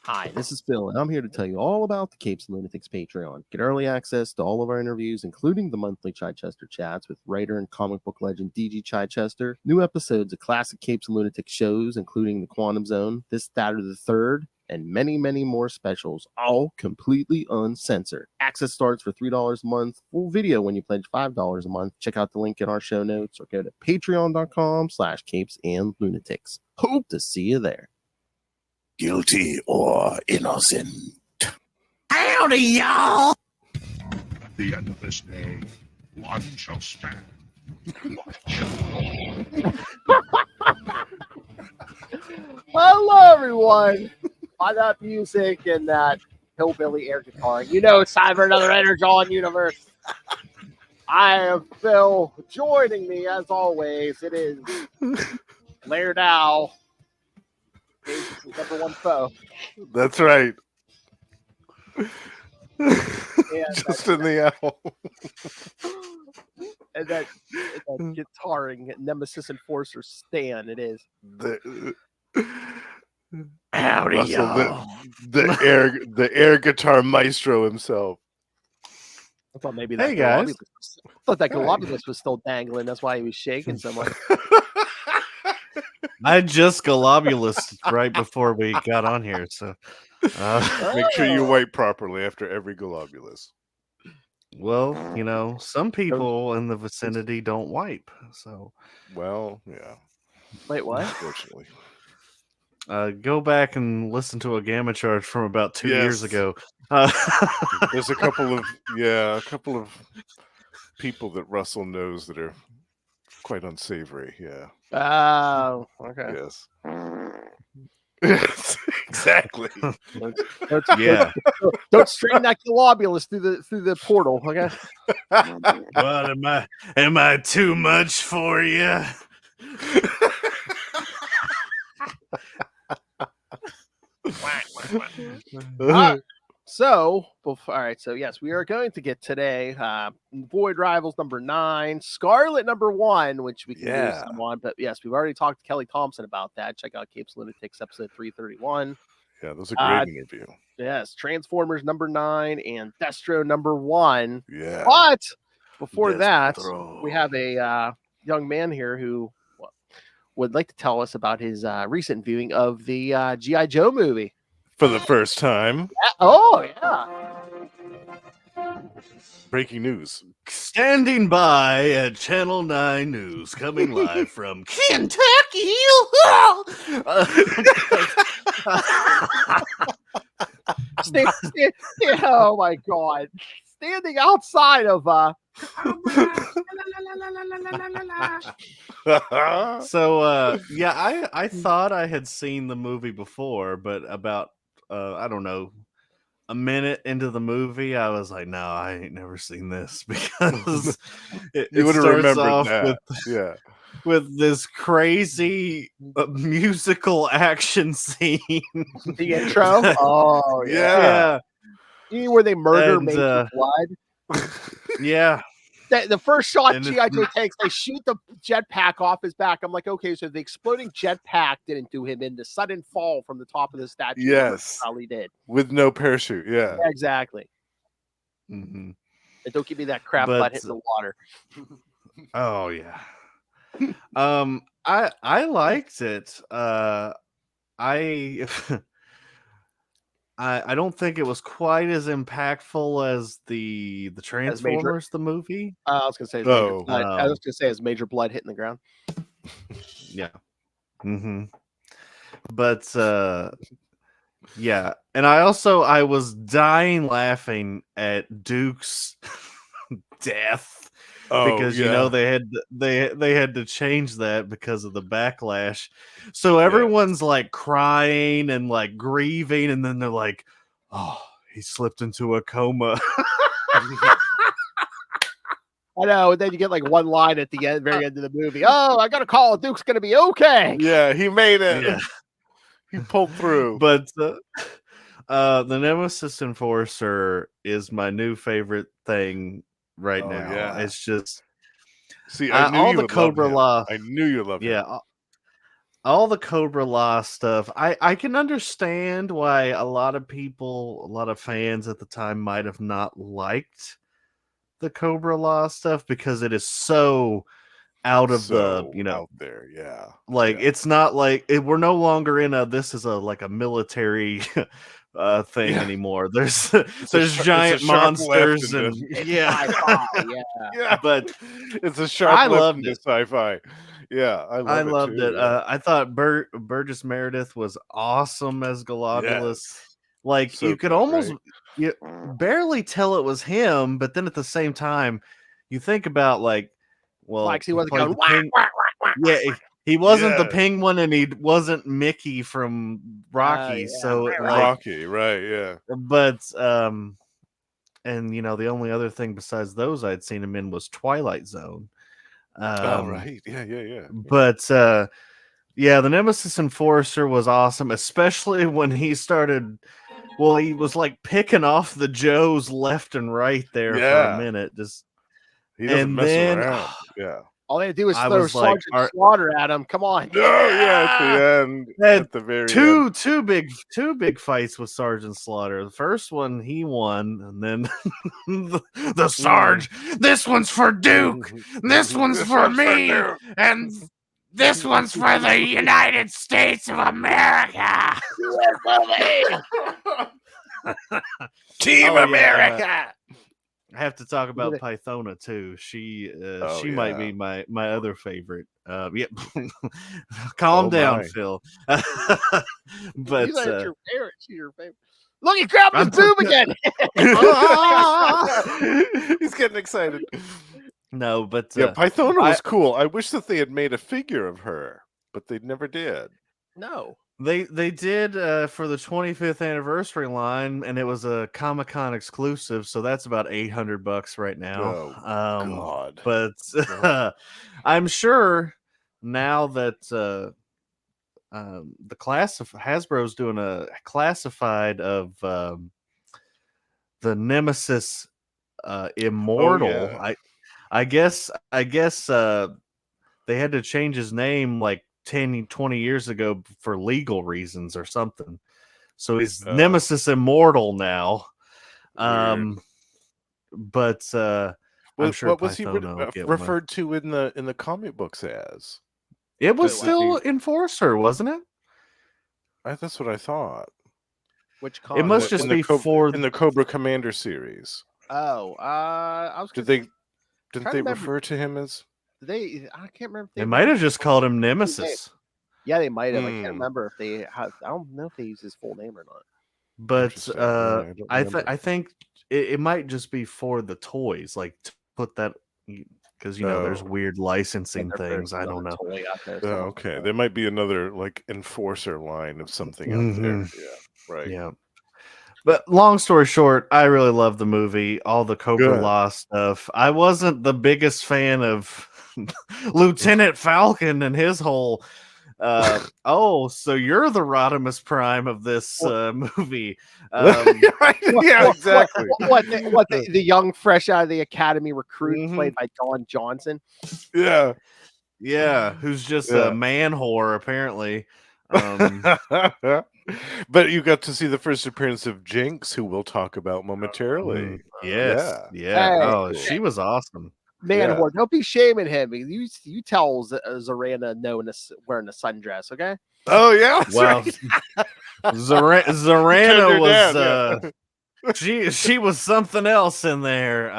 Hi, this is Phil, and I'm here to tell you all about the Capes and Lunatics Patreon. Get early access to all of our interviews, including the monthly Chichester chats with writer and comic book legend DG Chichester, new episodes of classic Capes and Lunatics shows, including The Quantum Zone, This, That, or the Third, and many, many more specials, all completely uncensored. Access starts for $3 a month, full video when you pledge $5 a month. Check out the link in our show notes or go to patreon.com/capesandlunatics. Hope to see you there. Guilty or innocent. Howdy, y'all! At the end of this day, one shall stand. Hello, everyone. By that music and that hillbilly air guitar, you know it's time for another Energon Universe. I am Phil. Joining me, as always, it is Laird Owl. His number one foe. That's right. Just in the owl. And that guitaring nemesis enforcer Stan, it is. Howdy, y'all. The air guitar maestro himself. I thought maybe that hey guys. Galobulus was still dangling. That's why he was shaking so much. I just globulous right before we got on here, so Make sure you wipe properly after every globulus. well, you know, some people in the vicinity don't wipe, so Well, yeah. Wait, what? Unfortunately. go back and listen to a gamma charge from about 2 years Yes. ago. There's a couple of people that Russell knows that are quite unsavory. Yeah. Oh, okay. Yes. Yes, exactly. Yeah. Don't strain that globulus through the portal, okay? What am I too much for you? So, all right. So, yes, we are going to get today Void Rivals number 9, Scarlett number 1, which we can do some on. But yes, we've already talked to Kelly Thompson about that. Check out Capes Lunatics episode 331. Yeah, that was a great interview. Yes, Transformers number 9 and Destro number 1. Yeah. But before that, Destro. we have a young man here who would like to tell us about his recent viewing of the G.I. Joe movie. For the first time. Oh, yeah. Breaking news. Standing by at Channel 9 News, coming live from Kentucky. Oh my God! Standing outside of So yeah, I thought I had seen the movie before, but about I don't know, a minute into the movie, I was like, no, I ain't never seen this, because you would have remembered that. With this crazy musical action scene. The intro. Oh yeah. You mean where they murder Major Blood? Yeah. The first shot G.I. Joe takes, they shoot the jetpack off his back. I'm like, okay, so the exploding jetpack didn't do him in. The sudden fall from the top of the statue. Yes. Probably did. With no parachute. Yeah. Exactly. Mm-hmm. And don't give me that crap butt hitting the water. Oh, yeah. I liked it. I don't think it was quite as impactful as the Transformers, the movie. I was gonna say, I was gonna say, as Major Blood hitting the ground. Yeah. Mm-hmm. But yeah, and I was dying laughing at Duke's death. Because you know they had to change that because of the backlash. So everyone's like crying and like grieving, and then they're like, "Oh, he slipped into a coma." I know, and then you get like one line at the end, very end of the movie. Oh, I got a call. Duke's gonna be okay. Yeah, he made it. Yeah. He pulled through. But the Nemesis Enforcer is my new favorite thing right now. Yeah. It's just I knew all you the would Cobra love him. Law. I knew you loved him. Yeah, all the Cobra Law stuff, I can understand why a lot of fans at the time might have not liked the Cobra Law stuff because it is so out of out there, like it's not like we're no longer in this is a military thing anymore. There's giant monsters and but it's a sharp left into sci-fi. Yeah, I loved it. I thought Burgess Meredith was awesome as Galactus. Yes. Like So you could good, almost right? barely tell it was him, but then at the same time, you think about like he wasn't played going he wasn't the penguin and he wasn't Mickey from Rocky. So Rocky, right? Yeah. But and the only other thing besides those I'd seen him in was Twilight Zone. Right. Yeah. But the Nemesis Enforcer was awesome, especially when he started. Well, he was like picking off the Joes left and right there for a minute. He doesn't mess around. Yeah. All they do is throw Sergeant Slaughter at him. Come on. No, at the end. At the very end. Two big fights with Sergeant Slaughter. The first one he won, and then the Sarge. This one's for Duke. This one's for me. And this one's for the United States of America. Team America. I have to talk about Pythona too. She might be my other favorite. Calm down, Phil. But she's your favorite. She's your favorite. Look, he grabbed his boob again. He's getting excited. No, but Pythona was cool. I wish that they had made a figure of her, but they never did. No. They did for the 25th anniversary line, and it was a Comic-Con exclusive, so that's about $800 right now. Oh, God. But I'm sure now that the class of Hasbro's doing a classified of the Nemesis Immortal. I guess they had to change his name like 10, 20 years ago for legal reasons or something. So he's Nemesis Immortal now. But I'm sure what was he referred to in the comic books as? It was still Enforcer, wasn't it? That's what I thought. Which it must just be in the Cobra Commander series. Oh, I was. Didn't they refer to him as? I can't remember. They might have just called him Nemesis. Yeah, they might have. I can't remember if they have. I don't know if they use his full name or not. But I think it might just be for the toys, like to put that because there's weird licensing things. I don't know. Okay, there might be another like Enforcer line of something out there. Yeah, right. Yeah. But long story short, I really love the movie, all the Cobra Law stuff. I wasn't the biggest fan of Lieutenant Falcon and his whole so you're the Rodimus Prime of this movie. Yeah, exactly. What the young, fresh out of the academy recruit played by Don Johnson. Yeah. Yeah, who's just a man whore, apparently. But you got to see the first appearance of Jinx, who we'll talk about momentarily. Yeah. Hey, she was awesome. Man whore, don't be shaming him. You tell Zarana no wearing a sundress, okay? Oh yeah. Well, Zarana was she was something else in there.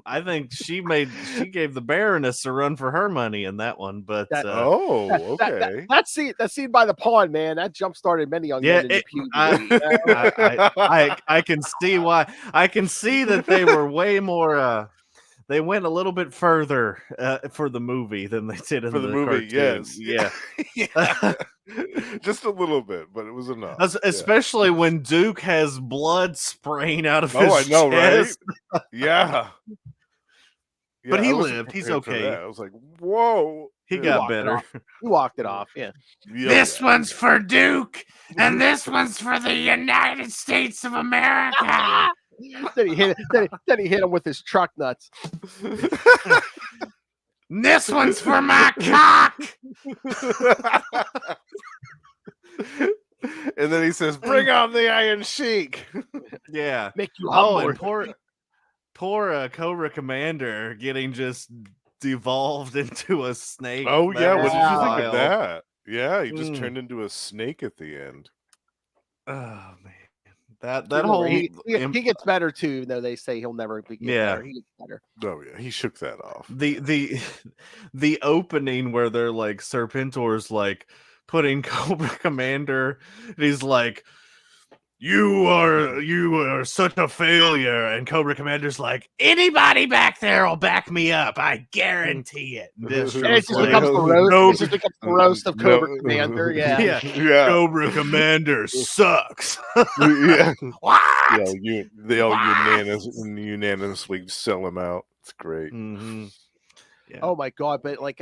I think she gave the Baroness a run for her money in that one. But okay. That scene by the pond, man, that jump started many young men in puberty. I can see why. I can see that they were way more. They went a little bit further for the movie than they did in the movie. Cartoon. Yes, just a little bit, but it was enough. Especially when Duke has blood spraying out of his chest. I know, right? Yeah. But he lived. He's okay. I was like, whoa. He got better. He walked it off. Yeah. This one's for Duke, and this one's for the United States of America. Then he hit him with his truck nuts. This one's for my cock. And then he says, "Bring on the Iron Sheik." Yeah. Make you And humble. poor Cobra Commander getting just devolved into a snake. Oh That yeah, was what did you think wild. of that? Yeah, he just Mm. turned into a snake at the end. Oh man, that Don't whole worry, he gets better too. Though they say he'll never get better. He gets better. Oh yeah, he shook that off. The opening where they're like Serpentor's like putting Cobra Commander, and he's like, you are such a failure, and Cobra Commander's like, anybody back there will back me up, I guarantee it. And it just becomes the roast. It just becomes the roast of Cobra Commander. Yeah. Cobra Commander sucks. Yeah. What? Yeah, they all unanimously sell him out. It's great. Mm-hmm. Yeah. Oh my god! But like,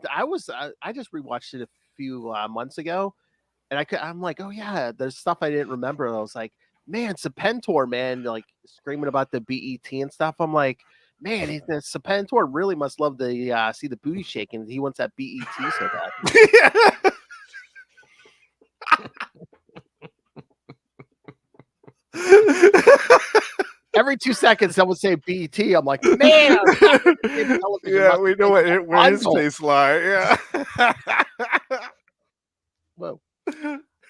I just rewatched it a few months ago, and I'm like, oh yeah, there's stuff I didn't remember. And I was like, man, Serpentor, man, like screaming about the BET and stuff. I'm like, man, Serpentor really must love the see the booty shaking. He wants that BET so bad. Every 2 seconds, someone say BET. I'm like, man. Yeah, we know where his tastes lie. Yeah. Whoa.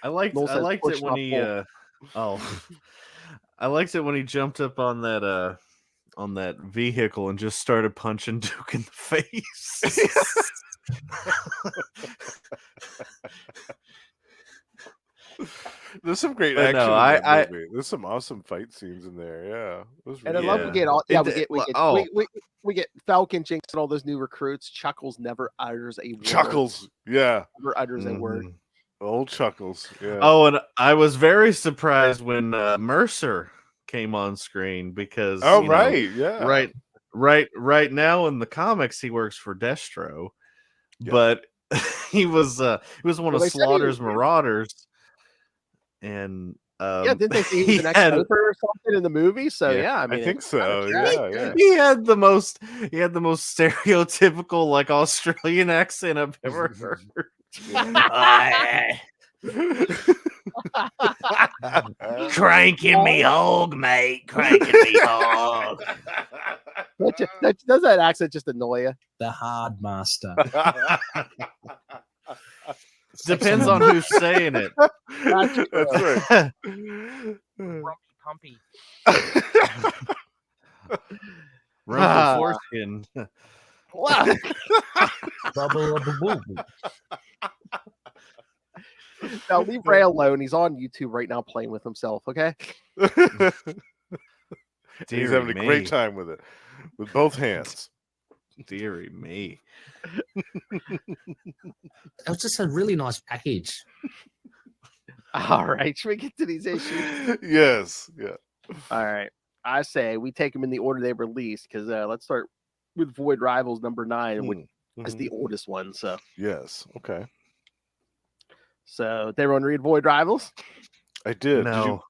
I liked it when he I liked it when he jumped up on that vehicle and just started punching Duke in the face. There's some great But action no, in that movie. There's some awesome fight scenes in there. Yeah, it was And I really love we get all we get Falcon, Jinx, and all those new recruits. Chuckles never utters a word. Chuckles, yeah, Never utters a word. Old Chuckles. Yeah. Oh, and I was very surprised when Mercer came on screen because right now in the comics he works for Destro, but he was one of Slaughter's Marauders, and didn't they say he was an ex-sniper or something in the movie? So I mean, I think so. Yeah. He had the most stereotypical like Australian accent I've ever heard. Cranking me hog, mate. Cranking me hog. Does that accent just annoy you? The hard master. Depends on who's saying it. That's right. Pumpy. Rumpy foreskin. Wow. Now leave Ray alone. He's on YouTube right now playing with himself. Okay. He's having a great time with it, with both hands. Deary me. It was just a really nice package. All right. Should we get to these issues? Yes. Yeah. All right. I say we take them in the order they released because let's start with Void Rivals number 9, which is the oldest one. So yes. Okay. So did everyone read Void Rivals? I did. No. Did you...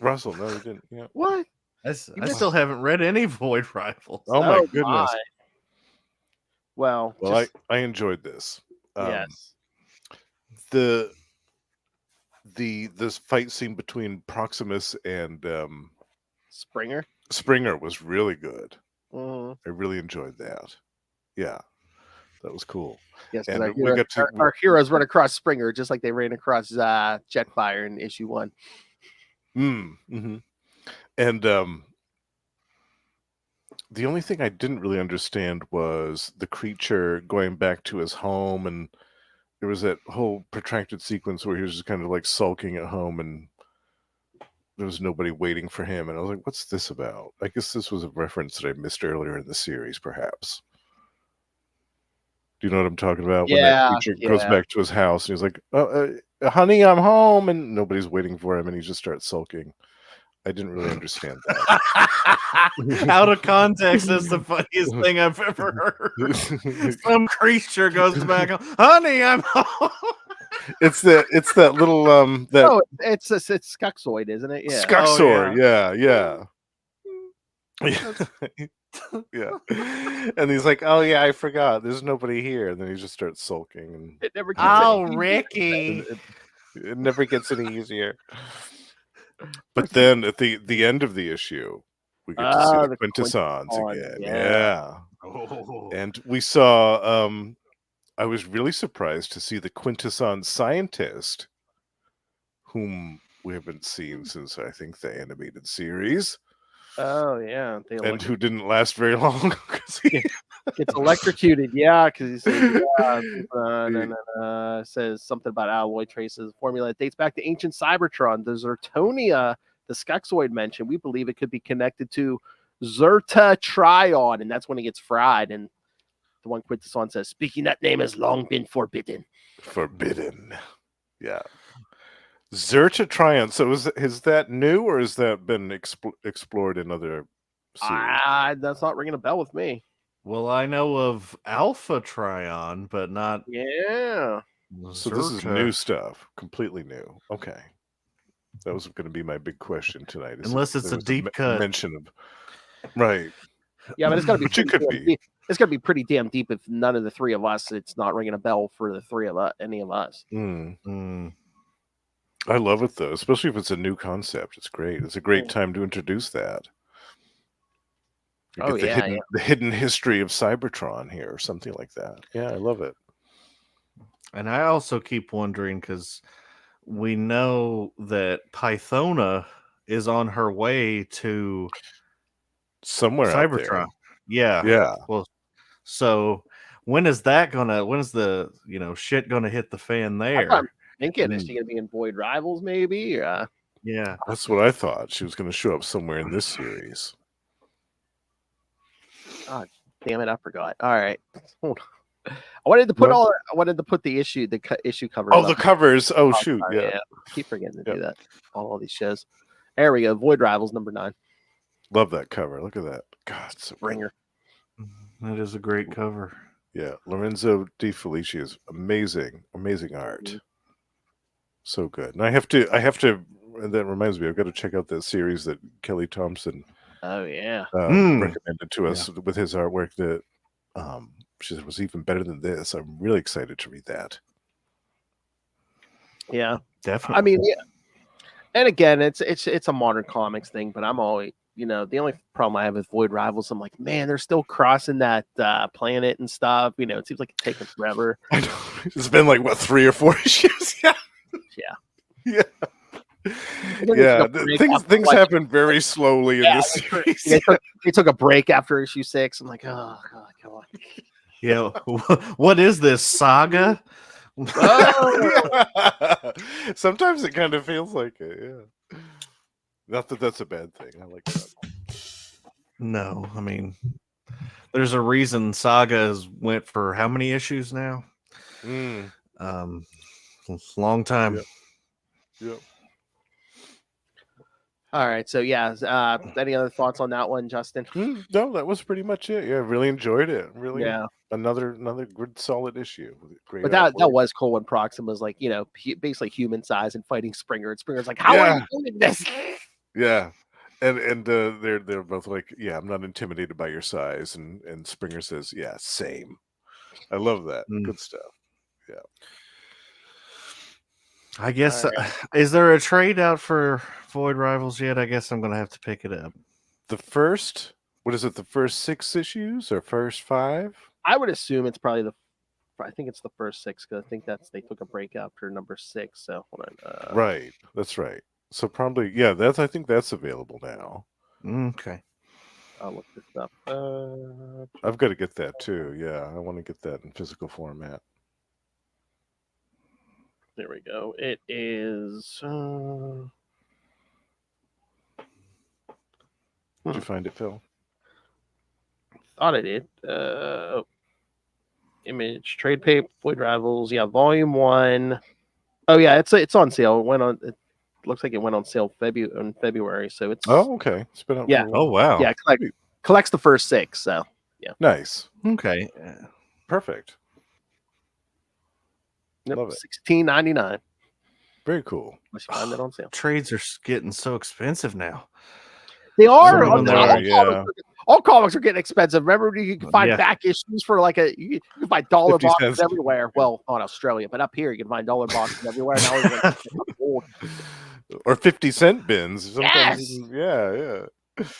Russell, no, you didn't. Yeah. What? I still haven't read any Void Rivals. Oh my goodness. My. Well, I enjoyed this. Yes. This fight scene between Proximus and Springer was really good. Mm-hmm. I really enjoyed that. Yeah, that was cool. Yes, and our heroes run across Springer just like they ran across Jetfire in issue 1. Mm-hmm. And the only thing I didn't really understand was the creature going back to his home, and there was that whole protracted sequence where he was just kind of like sulking at home and there was nobody waiting for him. And I was like, what's this about? I guess this was a reference that I missed earlier in the series, perhaps. Do you know what I'm talking about? When that creature goes back to his house and he's like, honey, I'm home. And nobody's waiting for him and he just starts sulking. I didn't really understand that. Out of context, that's the funniest thing I've ever heard. Some creature goes back, honey, I'm home. It's that little it's Skuxoid, isn't it? Yeah. Skuxor, yeah. Yeah. And he's like, oh, yeah, I forgot. There's nobody here. And then he just starts sulking. And It never gets Oh, any easier. Ricky. it never gets any easier. But then at the end of the issue, we get to see the Quintessons again. Yeah. Oh. And we saw, I was really surprised to see the Quintesson scientist, whom we haven't seen since, I think, the animated series. Oh yeah, And who didn't last very long. Gets electrocuted, yeah, because he says, says something about alloy traces. Formula that dates back to ancient Cybertron. The Zertonia, the Skexoid mentioned, we believe it could be connected to Zerta-Trion, and that's when he gets fried. And the one Quintesson says, speaking that name has long been forbidden. Forbidden. Yeah. Zerta-Trion. So is that new, or has that been explored in other series? That's not ringing a bell with me. Well, I know of Alpha Trion, but not. Yeah. So this is new stuff, completely new. Okay, that was going to be my big question tonight. Unless it's a deep cut mention of, right? Yeah, but it's got to be. Which it could be. It's got to be pretty damn deep. If none of the three of us, it's not ringing a bell for the three of us, any of us. I love it though, especially if it's a new concept. It's great. It's a great time to introduce that. The hidden history of Cybertron here, or something like that. Yeah, I love it. And I also keep wondering, because we know that Pythona is on her way to somewhere Cybertron. Yeah. Well, so when is the shit gonna hit the fan there? I'm thinking, is she gonna be in Void Rivals maybe? Yeah. That's what I thought. She was gonna show up somewhere in this series. Oh, damn it, I forgot. All right. Hold on. I wanted to put the issue cover. Oh, the covers. Oh, shoot. Yeah. I keep forgetting to do that. All these shows. There we go. Void Rivals #9. Love that cover. Look at that. God, it's a ringer. That is a great cover. Yeah. Lorenzo Di Felici's amazing art. Mm-hmm. So good. And I have to, and that reminds me, I've got to check out that series that Kelly Thompson recommended to us with his artwork that she said was even better than this. I'm really excited to read that. Yeah, definitely. I mean, yeah. And again, it's a modern comics thing, but I'm always, the only problem I have with Void Rivals, I'm like, man, they're still crossing that planet and stuff. It seems like it's taking forever. I know. It's been like 3 or 4 issues. Yeah. Things happen very slowly in this series. They took a break after issue 6. I'm like, oh god, come on. Yeah, what is this saga? Sometimes it kind of feels like it. Yeah, not that that's a bad thing. I like that. No, I mean, there's a reason sagas went for how many issues now? Long time. Yep. All right, so any other thoughts on that one, Justin? No, that was pretty much it. Yeah, really enjoyed it. Really, another good solid issue. Great, but that was cool when Proxima's like, basically human size and fighting Springer, and Springer's like, how are you doing this? Yeah, and they're both like, yeah, I'm not intimidated by your size, and Springer says, yeah, same. I love that. Good stuff. Yeah. I guess, is there a trade out for Void Rivals yet? I guess I'm going to have to pick it up. The first 6 issues or first 5? I would assume it's probably I think it's the first 6, because I think they took a break after number 6. So hold on. Right, that's right. So probably, I think that's available now. Okay. I'll look this up. I've got to get that too. Yeah, I want to get that in physical format. There we go. It is. Did you find it, Phil? Thought I did. Image trade paper, Void Rivals. Yeah, volume 1. Oh yeah, it's on sale. It looks like it went on sale in February. So it's. Oh, okay. It's been out. Oh wow. Yeah, collects the first 6. So yeah. Nice. Okay. Perfect. Love it. $16.99. Very cool. Unless you find that on sale. Trades are getting so expensive now. They are. all comics are getting expensive. Remember, you can find back issues for like you can find dollar 50 boxes cents. everywhere. Well, not Australia, but up here you can find dollar boxes everywhere. Now or 50-cent bins. Sometimes Yes! yeah.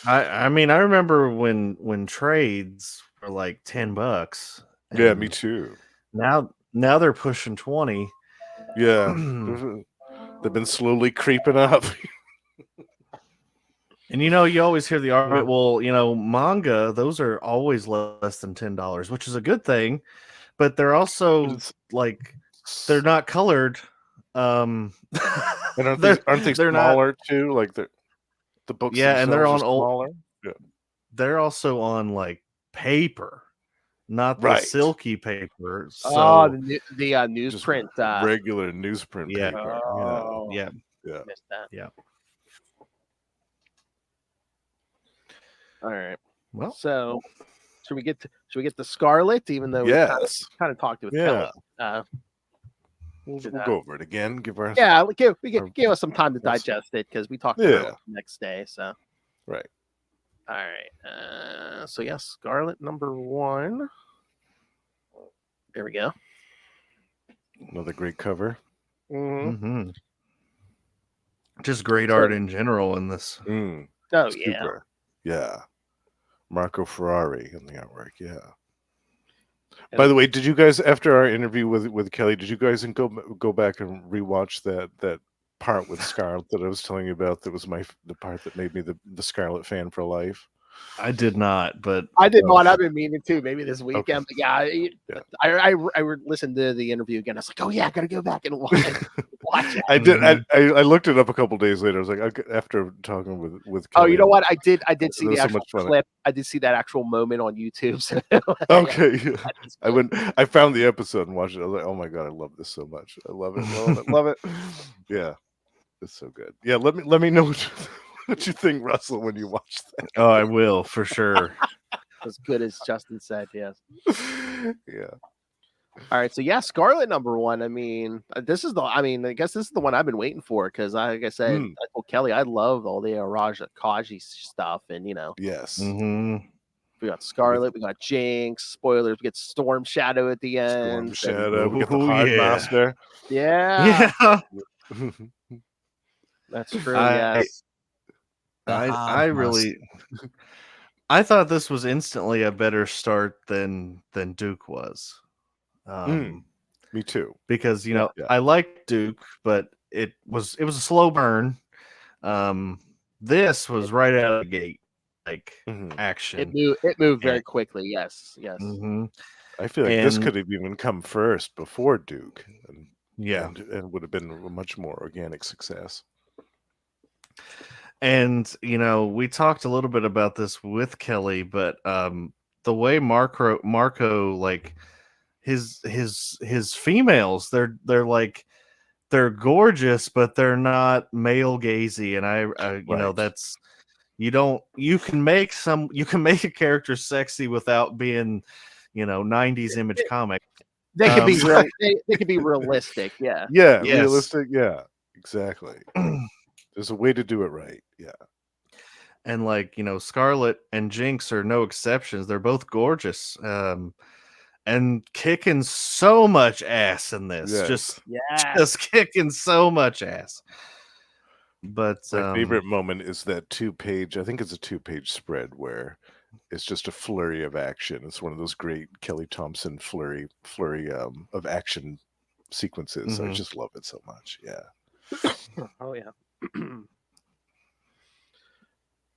I mean, I remember when trades were like $10. Yeah, me too. Now they're pushing 20. Yeah, they've been slowly creeping up. And you always hear the argument, well, manga, those are always less than $10, which is a good thing, but they're also like they're not colored. And aren't they smaller too? Like the books, and they're on smaller. Yeah, they're also on like paper, not the silky paper. So the newsprint, regular newsprint paper. Yeah. Missed that. Yeah. All right. Well, so should we get to Scarlett? Even though we kind of talked with Kelly. We'll go over it again. Give us some time to digest it because we talked about it the next day. So right. All right. So Scarlett number 1. There we go. Another great cover. Mm-hmm. Just great art in general in this. Oh super. Yeah. Marco Ferrari in the artwork. Yeah. By the way, did you guys, after our interview with Kelly, did you guys go back and rewatch that part with Scarlett that I was telling you about? That was the part that made me the Scarlett fan for life. I did not, but I did not. I've been meaning to. Maybe this weekend. Okay. But I listened to the interview again. I was like, oh yeah, I gotta go back and watch it. I did. I looked it up a couple days later. I was like, after talking with Kelly, oh, you know what? I did see the actual clip. I did see that actual moment on YouTube. So okay. I found the episode and watched it. I was like, oh my god, I love this so much. I love it. Love it. Yeah, it's so good. Yeah, let me know what you think, Russell, when you watch that. Oh, I will for sure. As good as Justin said, yes. Yeah. All right, so Scarlett number 1. I mean, I guess this is the one I've been waiting for because, like I said, I told Kelly I love all the Raja Kaji stuff, and yes. Mm-hmm. We got Scarlett, we got Jinx. Spoilers, we get Storm Shadow at the end. Storm Shadow, we get the Hard Master. Yeah. That's true. Yes. I really I thought this was instantly a better start than Duke was. Me too. Because I liked Duke, but it was a slow burn. This was right out of the gate, like action. It moved very quickly. Yes. Mm-hmm. I feel like this could have even come first before Duke, and would have been a much more organic success. And we talked a little bit about this with Kelly, but the way Marco like his females, they're like they're gorgeous, but they're not male gazy, and I that's you can make a character sexy without being 90s image comic. They can be real. They can be realistic. Yeah. Yeah. Yes. Realistic. Yeah. Exactly. There's a way to do it right. Yeah. And Scarlett and Jinx are no exceptions. They're both gorgeous. And kicking so much ass in this. Yes. Just kicking so much ass. But my favorite moment is that 2-page, I think it's a 2-page spread where it's just a flurry of action. It's one of those great Kelly Thompson flurry of action sequences. I just love it so much. Yeah. Oh yeah.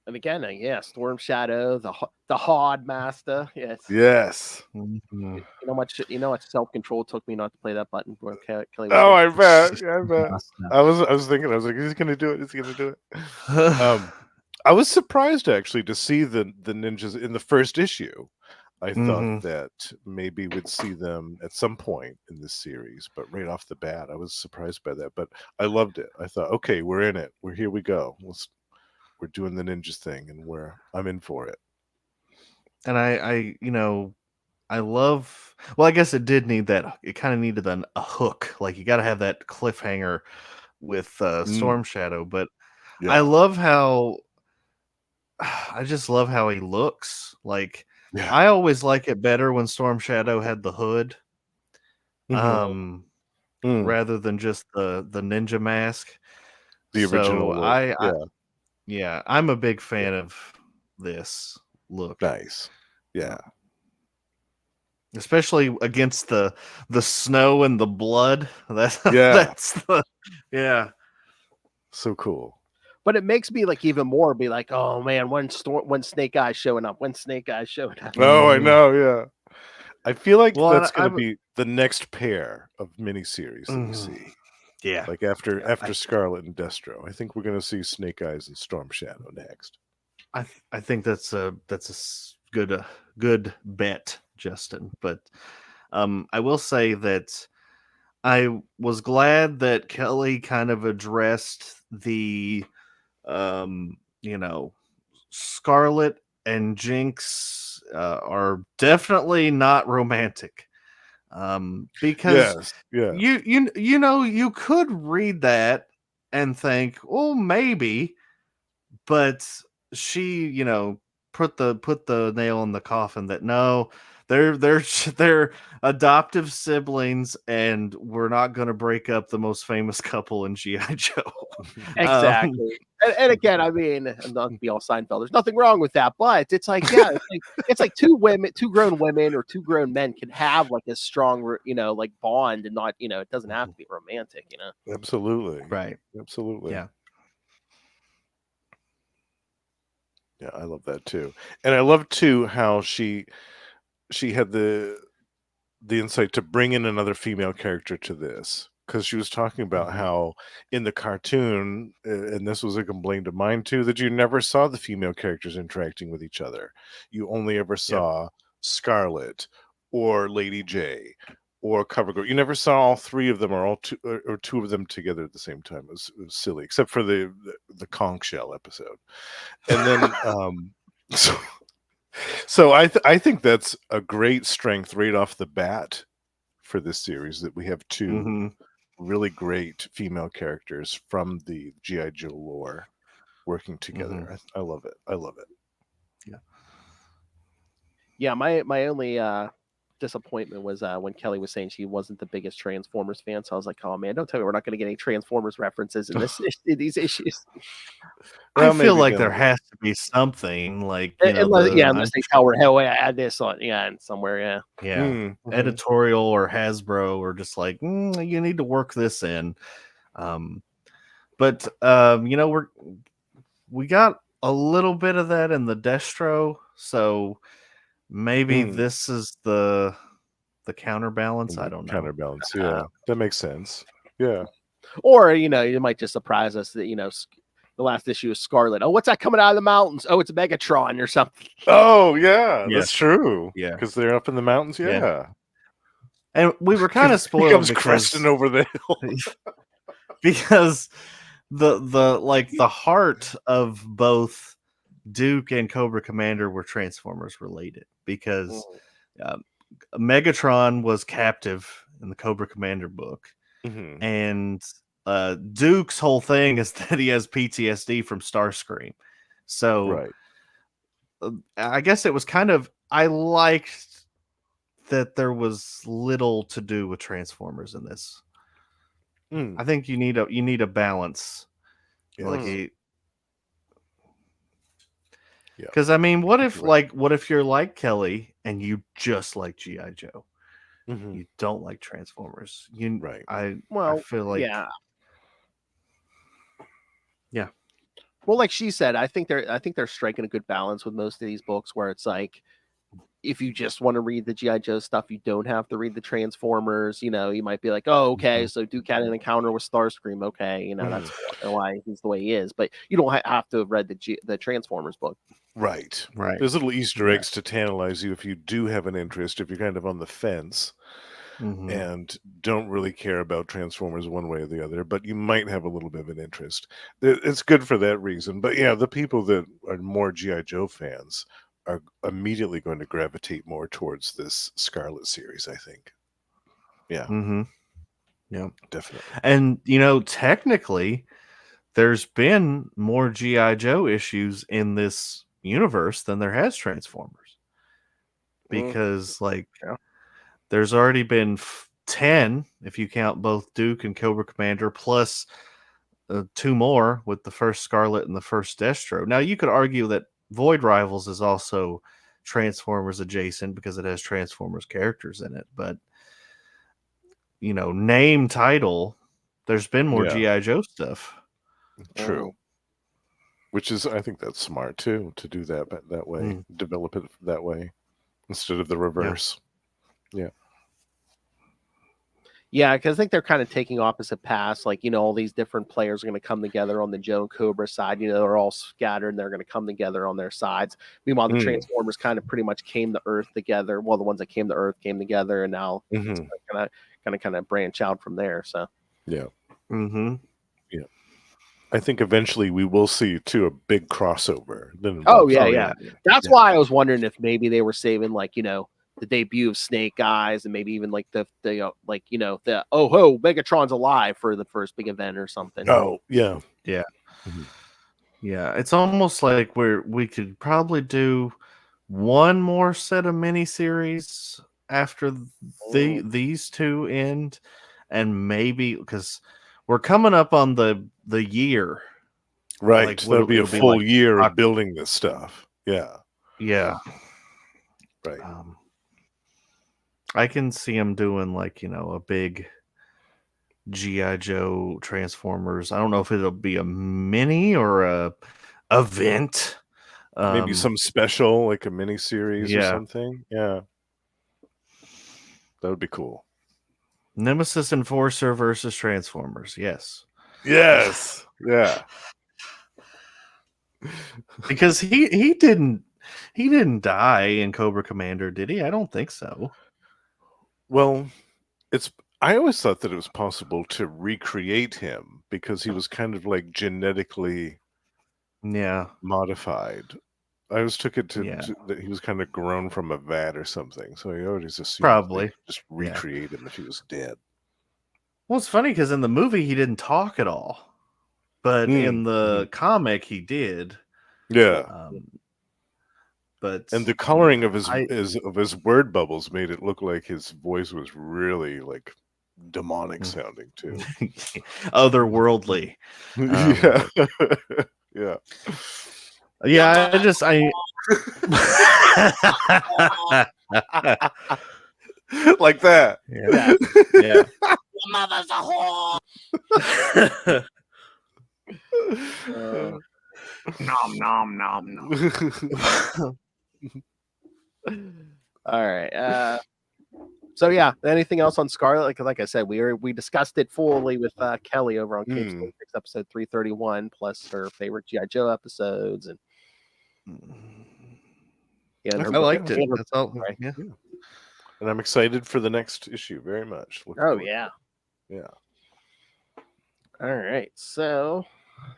And again, Storm Shadow, the Hard Master. Yes. Mm-hmm. You know much self-control took me not to play that button for Kelly. Oh, I bet. I was thinking, I was like, he's gonna do it. I was surprised actually to see the ninjas in the first issue. I thought that maybe we'd see them at some point in this series, but right off the bat, I was surprised by that. But I loved it. I thought, okay, we're in it. Here we go. We're doing the ninjas thing, and I'm in for it. And I love. Well, I guess it did need that. It kind of needed a hook. Like you got to have that cliffhanger with Storm Shadow. But I love how I just love how he looks. Like, Yeah. I always like it better when Storm Shadow had the hood, Mm. rather than just the ninja mask. The original So look. I'm a big fan of this look. Nice. Yeah. Especially against the snow and the blood. That's yeah. So cool. But it makes me like even more be like, oh man, when Snake Eyes showing up? When Snake Eyes showing up? Oh, I know. Yeah. I feel like Well, that's going to be the next pair of miniseries that we see. Yeah. Like after Scarlett and Destro. I think we're going to see Snake Eyes and Storm Shadow next. I think that's a good bet, Justin. But I will say that I was glad that Kelly kind of addressed the Scarlett and Jinx are definitely not romantic. Because you could read that and think, well, maybe, but she, put the nail in the coffin that no, they're adoptive siblings, and we're not going to break up the most famous couple in GI Joe. Exactly. And again, I mean, not to be all Seinfeld, there's nothing wrong with that, but it's like, yeah, it's like two grown women or two grown men can have like a strong, like bond, and not, it doesn't have to be romantic, Absolutely. Right. Absolutely. Yeah. Yeah, I love that too. And I love too how she had the insight to bring in another female character to this, because she was talking about how in the cartoon, and this was a complaint of mine too, that you never saw the female characters interacting with each other. You only ever saw Scarlett or Lady J or CoverGirl. You never saw all three of them or two of them together at the same time. It was silly, except for the conch shell episode. And then so I think that's a great strength right off the bat for this series, that we have two really great female characters from the G.I. Joe lore working together. I love it. I love it. Yeah, my only disappointment was when Kelly was saying she wasn't the biggest Transformers fan. So I was like, oh man, don't tell me we're not going to get any Transformers references in these issues. I feel like there has to be something, like, unless they tell her, hey, I add this on, and somewhere, editorial or Hasbro, or just like, you need to work this in. But we got a little bit of that in the Destro, so maybe this is the counterbalance. I don't know. Counterbalance, yeah, that makes sense. Yeah. Or you might just surprise us that the last issue is Scarlett. Oh, what's that coming out of the mountains? Oh, it's Megatron or something. Oh yeah, that's true. Yeah, because they're up in the mountains. Yeah. And we were kind of spoiled. He comes cresting over the hill because the heart of both Duke and Cobra Commander were Transformers related, because Megatron was captive in the Cobra Commander book, and Duke's whole thing is that he has PTSD from Starscream. So I guess it was kind of, I liked that there was little to do with Transformers in this. I think you need a balance. Yes. Because I mean, what if you're like Kelly and you just like G.I. Joe? You don't like Transformers. I feel like Well, like she said, I think they're striking a good balance with most of these books, where it's like, if you just want to read the G.I. Joe stuff, you don't have to read the Transformers. You might be like, oh, okay, so Duke had an encounter with Starscream. Okay, that's why he's the way he is. But you don't have to have read the Transformers book. Right. There's little Easter eggs to tantalize you if you do have an interest, if you're kind of on the fence and don't really care about Transformers one way or the other, but you might have a little bit of an interest. It's good for that reason. But yeah, the people that are more G.I. Joe fans are immediately going to gravitate more towards this Scarlett series, I think. Yeah. Yeah, definitely. And technically, there's been more G.I. Joe issues in this universe than there has Transformers. Because, there's already been 10, if you count both Duke and Cobra Commander, plus 2 more with the first Scarlett and the first Destro. Now, you could argue that Void Rivals is also Transformers adjacent because it has Transformers characters in it. But, name title, there's been more G.I. Joe stuff. True. Which is, I think that's smart too, to do that way, develop it that way instead of the reverse. Yeah. Yeah, because I think they're kind of taking opposite paths. Like, all these different players are going to come together on the Joe and Cobra side. They're all scattered and they're going to come together on their sides. Meanwhile, the Transformers kind of pretty much came to Earth together. Well, the ones that came to Earth came together, and now it's kind of branch out from there. So, yeah. Mm-hmm. Yeah. I think eventually we will see, too, a big crossover. Yeah. That's why I was wondering if maybe they were saving, the debut of Snake Eyes and maybe even the Megatron's alive for the first big event or something. Oh, yeah. Yeah. Mm-hmm. Yeah. It's almost like we could probably do one more set of miniseries after these two end, and maybe because we're coming up on the year. Right. That'll be a full year of building this stuff. Yeah. Yeah. Right. I can see him doing a big G.I. Joe Transformers. I don't know if it'll be a mini or a event. Maybe some special, like a mini series or something. Yeah. That would be cool. Nemesis Enforcer versus Transformers. Yes. Yes. Yeah. Because he didn't die in Cobra Commander, did he? I don't think so. Well, I always thought that it was possible to recreate him because he was kind of genetically modified. I always took it to that he was kind of grown from a vat or something. So I always assumed probably just recreate him if he was dead. Well, it's funny because in the movie he didn't talk at all, but in the comic he did. Yeah. And the coloring of his word bubbles made it look like his voice was really demonic sounding too, otherworldly. Yeah. Like that. Yeah. Your mother's a whore. Nom nom nom nom. All right. So yeah, anything else on Scarlett? Like I said, we discussed it fully with Kelly over on Capes episode 331, plus her favorite G.I. Joe episodes, and I liked it. That's all. Right. Yeah. And I'm excited for the next issue very much. Yeah. Yeah. All right, so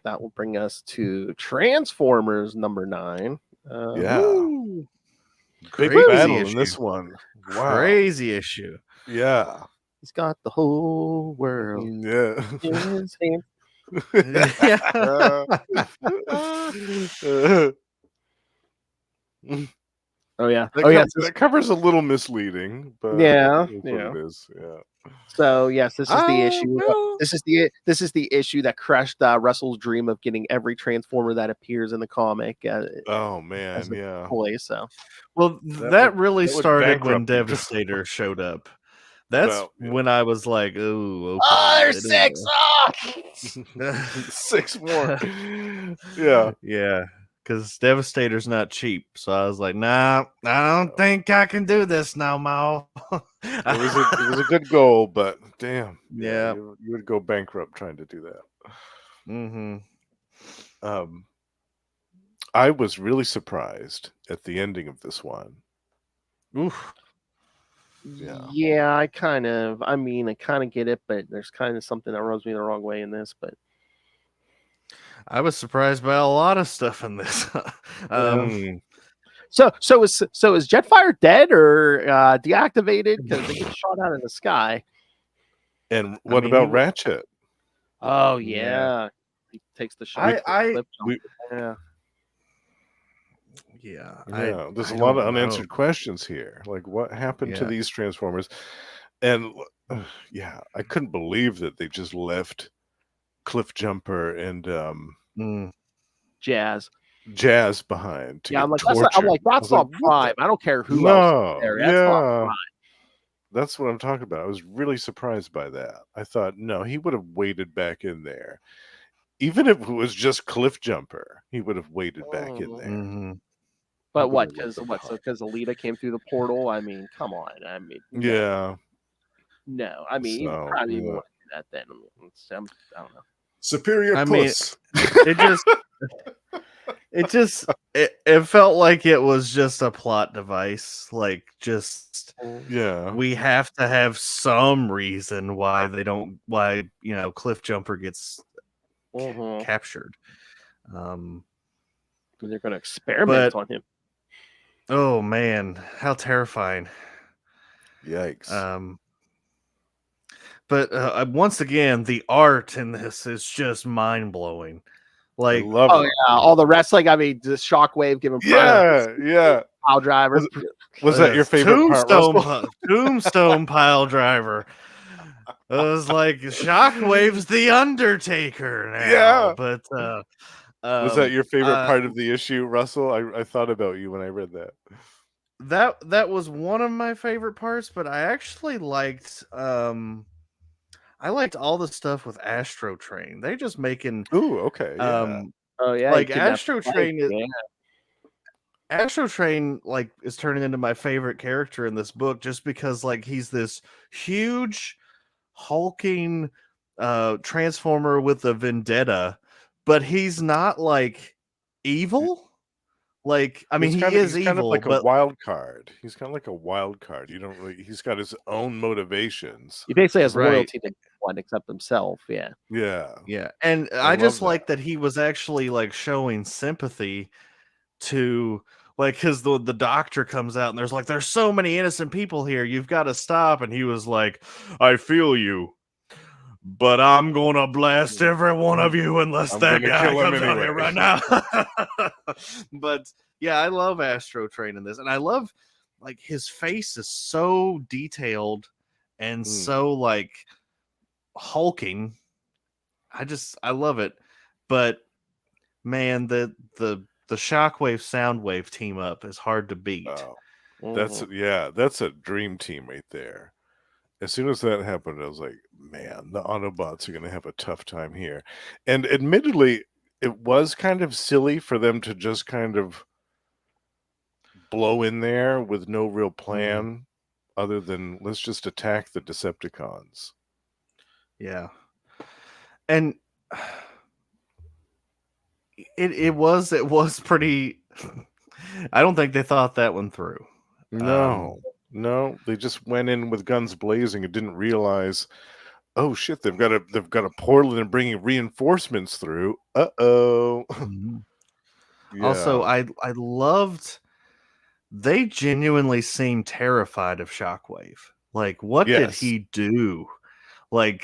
that will bring us to Transformers number 9. Big Crazy battle issue. In this one. Wow. Crazy issue. Yeah. He's got the whole world in his hand. Oh yeah. That cover's a little misleading, but yeah. It is. Yeah. So yes, this is the issue. No. This is the issue that crushed Russell's dream of getting every Transformer that appears in the comic. Oh man, yeah. Toy, so that really started when Devastator showed up. That's when I was like, "Oh, okay, there's 6. 6 more." Yeah, yeah. Because Devastator's not cheap, so I was like, "Nah, I don't think I can do this now, Mo." It was a good goal, but damn, yeah, you would go bankrupt trying to do that. Mm-hmm. I was really surprised at the ending of this one. Oof. Yeah, I kind of get it, but there's kind of something that rubs me the wrong way in this, but. I was surprised by a lot of stuff in this. So is Jetfire dead or deactivated because they get shot out of the sky? And what about Ratchet? Oh yeah. He takes the shot. There's a lot of unanswered questions here. Like, what happened to these Transformers? And I couldn't believe that they just left Cliff Jumper and Jazz behind. I'm like, that's not Prime. I don't care who else is there. That's not Prime. That's what I'm talking about. I was really surprised by that. I thought, no, he would have waited back in there. Even if it was just Cliff Jumper, he would have waited back in there. Mm-hmm. But what? Because Alita came through the portal? I mean, come on. I mean, no. I mean, you probably wouldn't do that then. I don't know. Superior puss. It felt like it was just a plot device. Like, we have to have some reason why Cliff Jumper gets captured. They're going to experiment on him. Oh man, how terrifying! Yikes! But once again, the art in this is just mind blowing. Like, all the wrestling. I mean, the Shockwave giving pile driver. Was that your favorite part? Tombstone pile driver. It was like Shockwave's the Undertaker now. Yeah, but was that your favorite part of the issue, Russell? I thought about you when I read that. That was one of my favorite parts, but I actually liked I liked all the stuff with Astro Train. They just making like Astro Train Astro Train is turning into my favorite character in this book just because he's this huge hulking transformer with a vendetta, but he's not evil. I mean, he is evil, kind of like a wild card. He's kind of like a wild card. You don't really. He's got his own motivations. He basically has loyalty to no one except himself. Yeah. And I just like that he was actually showing sympathy to because the doctor comes out and there's so many innocent people here. You've got to stop. And he was like, I feel you, but I'm gonna blast every one of you unless that guy comes out here right now. But yeah, I love Astro Train in this, and I love his face is so detailed and so hulking. I love it. But man, the Shockwave Soundwave team up is hard to beat. That's a dream team right there. As soon as that happened, I was like, man, the Autobots are going to have a tough time here. And admittedly, it was kind of silly for them to just kind of blow in there with no real plan other than let's just attack the Decepticons. Yeah. And it was pretty I don't think they thought that one through. No, they just went in with guns blazing and didn't realize, oh shit, they've got a portal and bringing reinforcements through. Mm-hmm. Also, I loved they genuinely seemed terrified of Shockwave. What did he do? I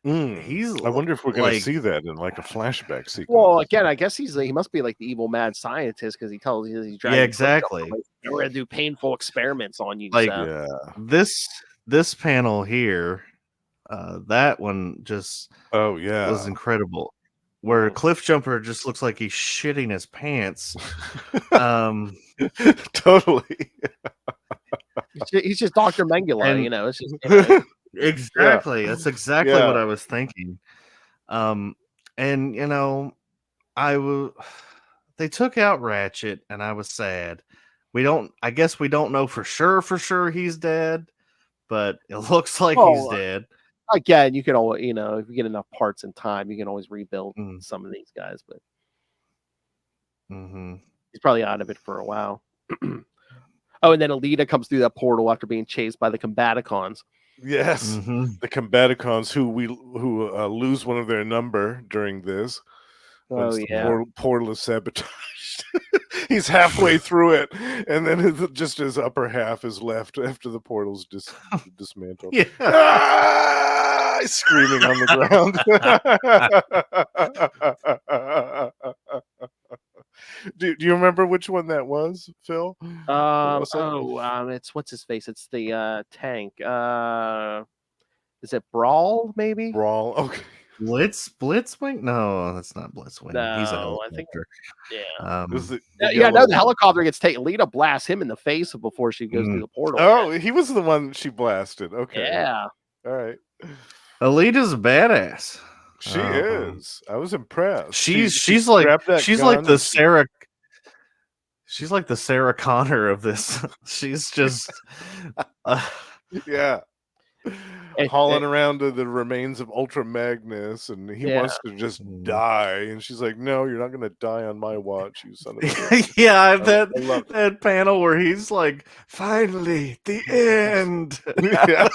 wonder if we're going to see that in a flashback sequence. Well, again, I guess he must be the evil mad scientist because he tells he's driving. Yeah, exactly. We're gonna do painful experiments on you. This panel here, that one just was incredible. Where Cliff Jumper just looks like he's shitting his pants. Totally. He's just Dr. Mengele, it's just exactly. That's exactly what I was thinking. And they took out Ratchet and I was sad. I guess we don't know for sure he's dead, but it looks like he's dead. Again, you can always, if you get enough parts and time, you can always rebuild some of these guys, but he's probably out of it for a while. Oh, and then Alita comes through that portal after being chased by the Combaticons. Yes, the Combaticons who lose one of their number during this. The portal is sabotaged. He's halfway through it, and then just his upper half is left after the portal's dismantled. screaming on the ground. Do you remember which one that was, Phil? It's what's his face? It's the tank. Is it Brawl? Maybe Brawl. Okay. Blitzwing? No, that's not Blitzwing. He's a No, I think. helicopter. Yeah. No, the helicopter gets taken. Lita blasts him in the face before she goes through the portal. Oh, he was the one she blasted. Okay. Yeah. All right. Alita's badass. She is. I was impressed. She's like the Sarah Connor of this. She's just yeah. Hauling around to the remains of Ultra Magnus, and he wants to just die, and she's like, "No, you're not going to die on my watch, you son of a bitch." Yeah, that panel where he's like, "Finally, the end." Yeah.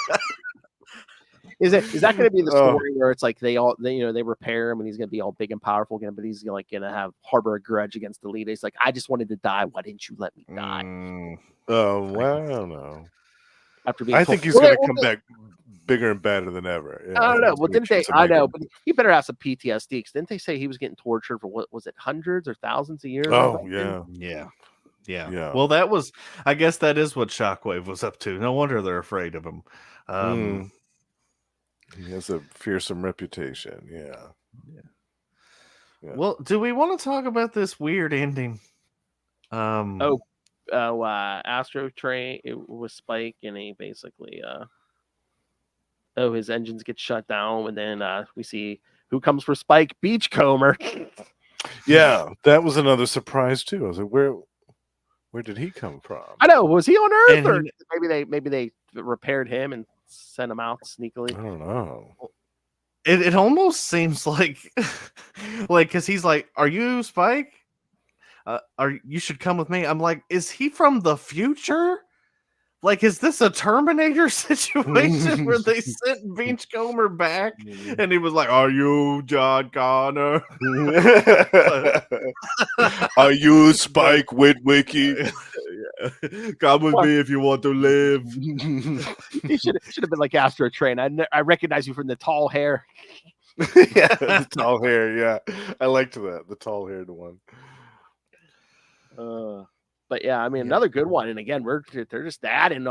Is that going to be the story where it's like they repair him and he's going to be all big and powerful again, but he's like going to have harbor a grudge against the leader? He's like, I just wanted to die. Why didn't you let me die? Oh, well, I don't know. After being I think he's going to come back bigger and badder than ever. Yeah, I don't know. Well, didn't they? I know, but he better have some PTSD. Because didn't they say he was getting tortured for what was it, hundreds or thousands of years? Oh, yeah. Well, that was. I guess that is what Shockwave was up to. No wonder they're afraid of him. He has a fearsome reputation. Yeah. Well, do we want to talk about this weird ending? Astro Train, it was Spike, and he basically his engines get shut down, and then we see who comes for Spike, Beachcomber. Yeah, that was another surprise too. I was like, where did he come from? I know, was he on Earth, or maybe they repaired him and sent him out sneakily? I don't know. It almost seems like because he's like, "Are you Spike? You should come with me." I'm like, is he from the future? Like, is this a Terminator situation where they sent Beachcomber back and he was like, "Are you John Connor? Are you Spike Witwicky? Come with me if you want to live." He should have been like Astro Train. I recognize you from the tall hair. Yeah, the tall hair. Yeah, I liked that, the tall haired one. But yeah, I mean, another good one. And again, they're just adding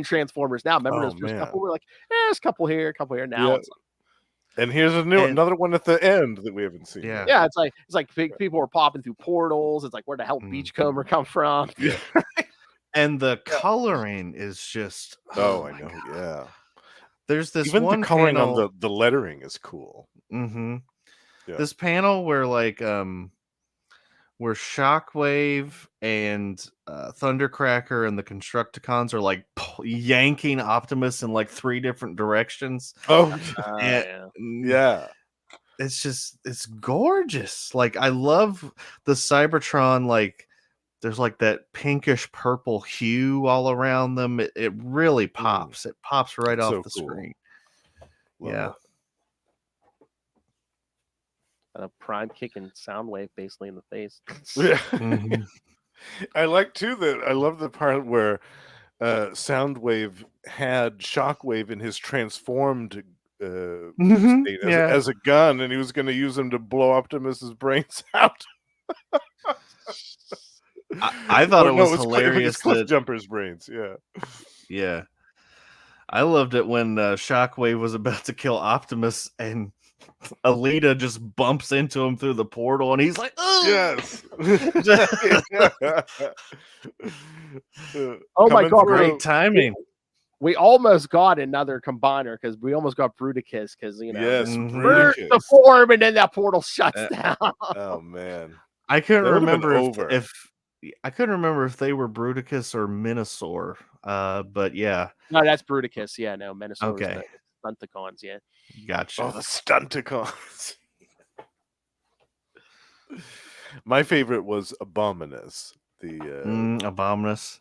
Transformers now. Remember, there's a couple. We're like, there's a couple here, a couple here. Now it's like, and here's another one at the end that we haven't seen. Yeah, it's like people are popping through portals. It's like, where the hell Beachcomber come from? Yeah. And the coloring is just I know. God. Yeah, there's this even one the coloring panel, on the lettering is cool. Yeah. This panel where where Shockwave and Thundercracker and the Constructicons are like yanking Optimus in like 3 different directions. Yeah. It's gorgeous. Like, I love the Cybertron. Like, there's like that pinkish purple hue all around them. It really pops. It pops right off the screen. Love it. A prime kicking Soundwave basically in the face. Yeah. I like too that I love the part where Soundwave had Shockwave in his transformed state as a gun, and he was going to use him to blow Optimus's brains out. I thought it was hilarious. Cliffjumper's brains, yeah. I loved it when Shockwave was about to kill Optimus and Alita just bumps into him through the portal, and he's like, "Oh yes!" Oh my god! Great timing. We almost got another combiner because we almost got Bruticus because Bruticus. the form, and then that portal shuts down. Oh man, I couldn't remember if they were Bruticus or Minosaur. But yeah, no, that's Bruticus. Yeah, no, Minosaur. Okay. Stunticons, yeah. Gotcha. Oh, the Stunticons. My favorite was Abominus, the Abominus,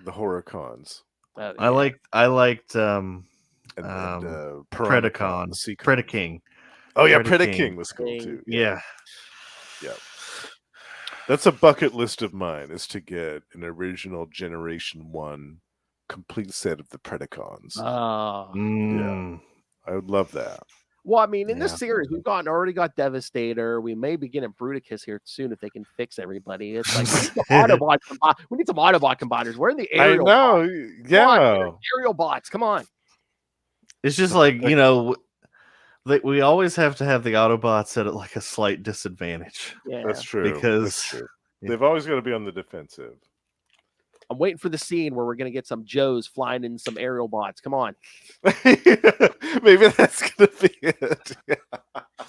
the Horrorcons. I liked Predacon, Predaking. Oh yeah, Predaking was cool too. Yeah. That's a bucket list of mine, is to get an original Generation 1 complete set of the Predacons. Oh, yeah. I would love that. Well, I mean, in Yeah. this series, we've already got Devastator. We may be getting Bruticus here soon if they can fix everybody. It's like we need some Autobot combiners. Where are the aerial? I know. Bots? Yeah. Come on, aerial bots. Come on. It's just like, we always have to have the Autobots at like a slight disadvantage. Yeah, That's true. Because That's true. They've always got to be on the defensive. I'm waiting for the scene where we're gonna get some Joes flying in some aerial bots. Come on. Maybe that's gonna be it. Yeah.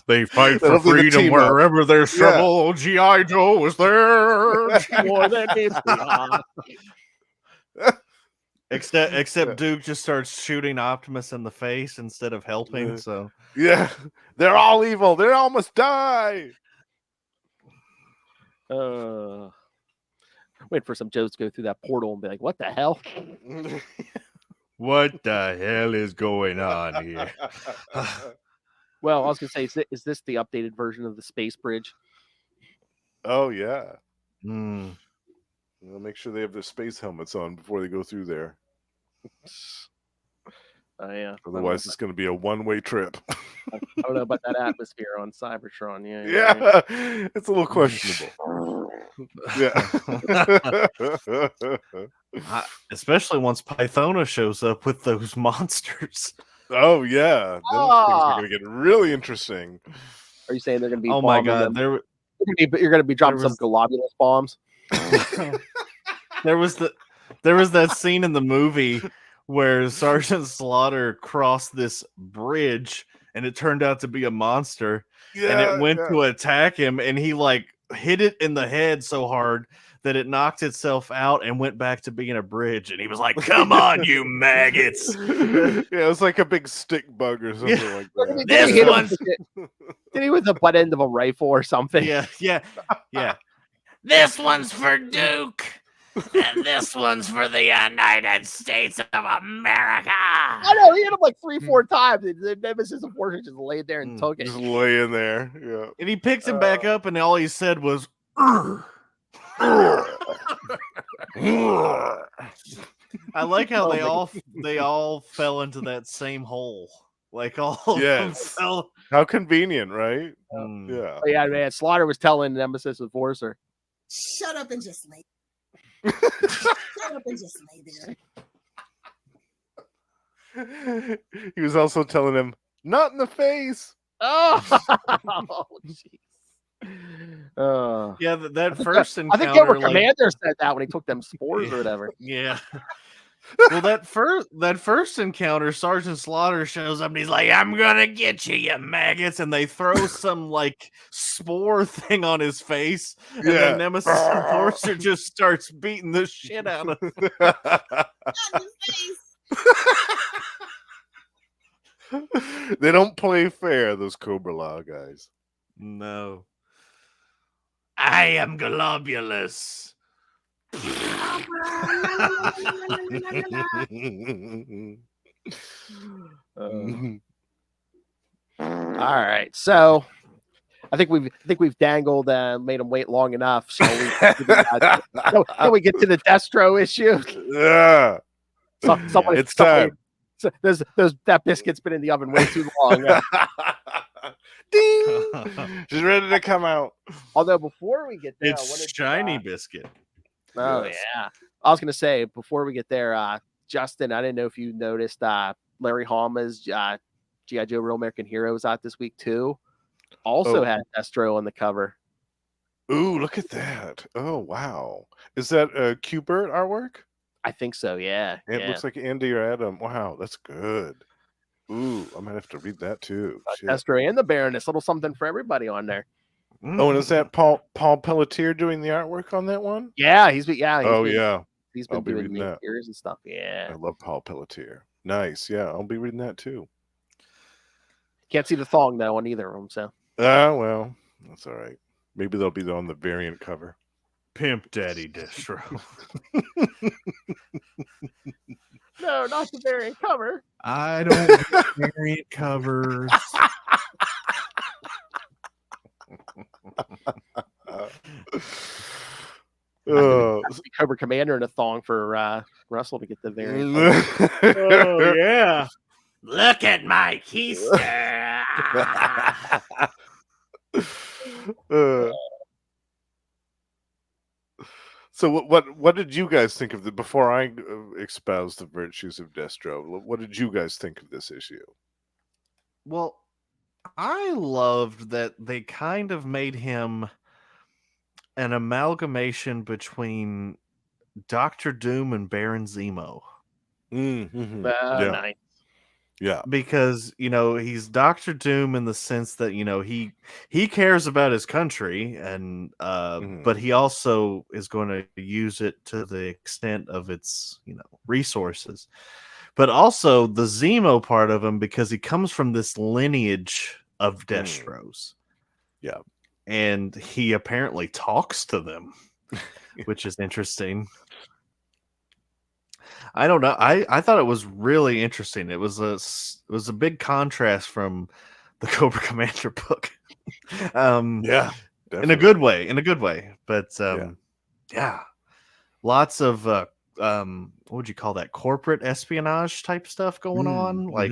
they fight That'll for be the freedom team up. wherever there's Yeah. trouble. G.I. Joe is there. More than meets the eye. Except Duke just starts shooting Optimus in the face instead of helping. So Yeah. They're all evil. They all must die. Wait for some Joes to go through that portal and be like, "What the hell?" what the hell is going on here? Well, I was gonna say, is this the updated version of the space bridge? Oh yeah. Hmm. Well, make sure they have their space helmets on before they go through there. Yeah. Otherwise, it's going to be a one-way trip. I don't know about that atmosphere on Cybertron. Yeah. Yeah, it's a little questionable. Yeah. Especially once Pythona shows up with those monsters. Oh yeah, then things are going to get really interesting. Are you saying they're going to be? Oh my bombing god, them? You're going to be dropping some globulous bombs. There was that scene in the movie where Sergeant Slaughter crossed this bridge and it turned out to be a monster, and it went to attack him, and he like hit it in the head so hard that it knocked itself out and went back to being a bridge, and he was like, "Come on, you maggots!" Yeah, it was like a big stick bug or something like that. This one's did he with the butt end of a rifle or something? Yeah. This one's for Duke. And this one's for the United States of America. I know, he hit him like 3-4 times. The Nemesis unfortunately just laid there and took it. Just laying there. Yeah. And he picked him back up, and all he said was, "Urgh." I like how they all fell into that same hole. Like all of them fell. How convenient, right? Yeah. Yeah, man. Slaughter was telling Nemesis Enforcer, "Shut up and just lay. Shut up and just lay there." He was also telling him, "Not in the face." Oh, jeez. Yeah, that first encounter. I think Overpowers Commander said that when he took them spores or whatever. Yeah. Well, that first encounter, Sergeant Slaughter shows up and he's like, "I'm gonna get you, you maggots!" And they throw some like spore thing on his face, and then Nemesis Enforcer just starts beating the shit out of him. They don't play fair, those Cobra Law guys. No. I am globulous. All right, so I think we've dangled, made them wait long enough. So can we get to the Destro issue? Yeah, it's time. That biscuit's been in the oven way too long. Ding! She's ready to come out. Although before we get there, it's shiny biscuit. Oh yeah, I was gonna say before we get there, Justin, I didn't know if you noticed Larry Hama's G.I. Joe Real American Heroes out this week too. Also had Destro on the cover. Ooh, look at that! Oh wow, is that Q-Bert artwork? I think so. Yeah, it looks like Andy or Adam. Wow, that's good. Ooh, I might have to read that too. Destro and the Baroness, little something for everybody on there. Oh, and is that Paul Pelletier doing the artwork on that one? Yeah, he's been doing the interiors and stuff. Yeah, I love Paul Pelletier. Nice. Yeah, I'll be reading that too. Can't see the thong though on either of them. So. Well, that's all right. Maybe they'll be on the variant cover. Pimp Daddy Destro. No, not the variant cover. I don't get variant covers. Cobra Commander and a thong for Russell to get the variant. Oh yeah. Look at my keister. So what did you guys think of before I espouse the virtues of Destro? What did you guys think of this issue? Well, I loved that they kind of made him an amalgamation between Doctor Doom and Baron Zemo. Mm-hmm. Yeah. Nice. Yeah, because he's Doctor Doom in the sense that he cares about his country, and but he also is going to use it to the extent of its resources. But also the Zemo part of him, because he comes from this lineage of Destros. Yeah, and he apparently talks to them, which is interesting. I don't know. I thought it was really interesting. It was a big contrast from the Cobra Commander book. yeah, definitely. in a good way. But yeah, lots of what would you call that? Corporate espionage type stuff going on, like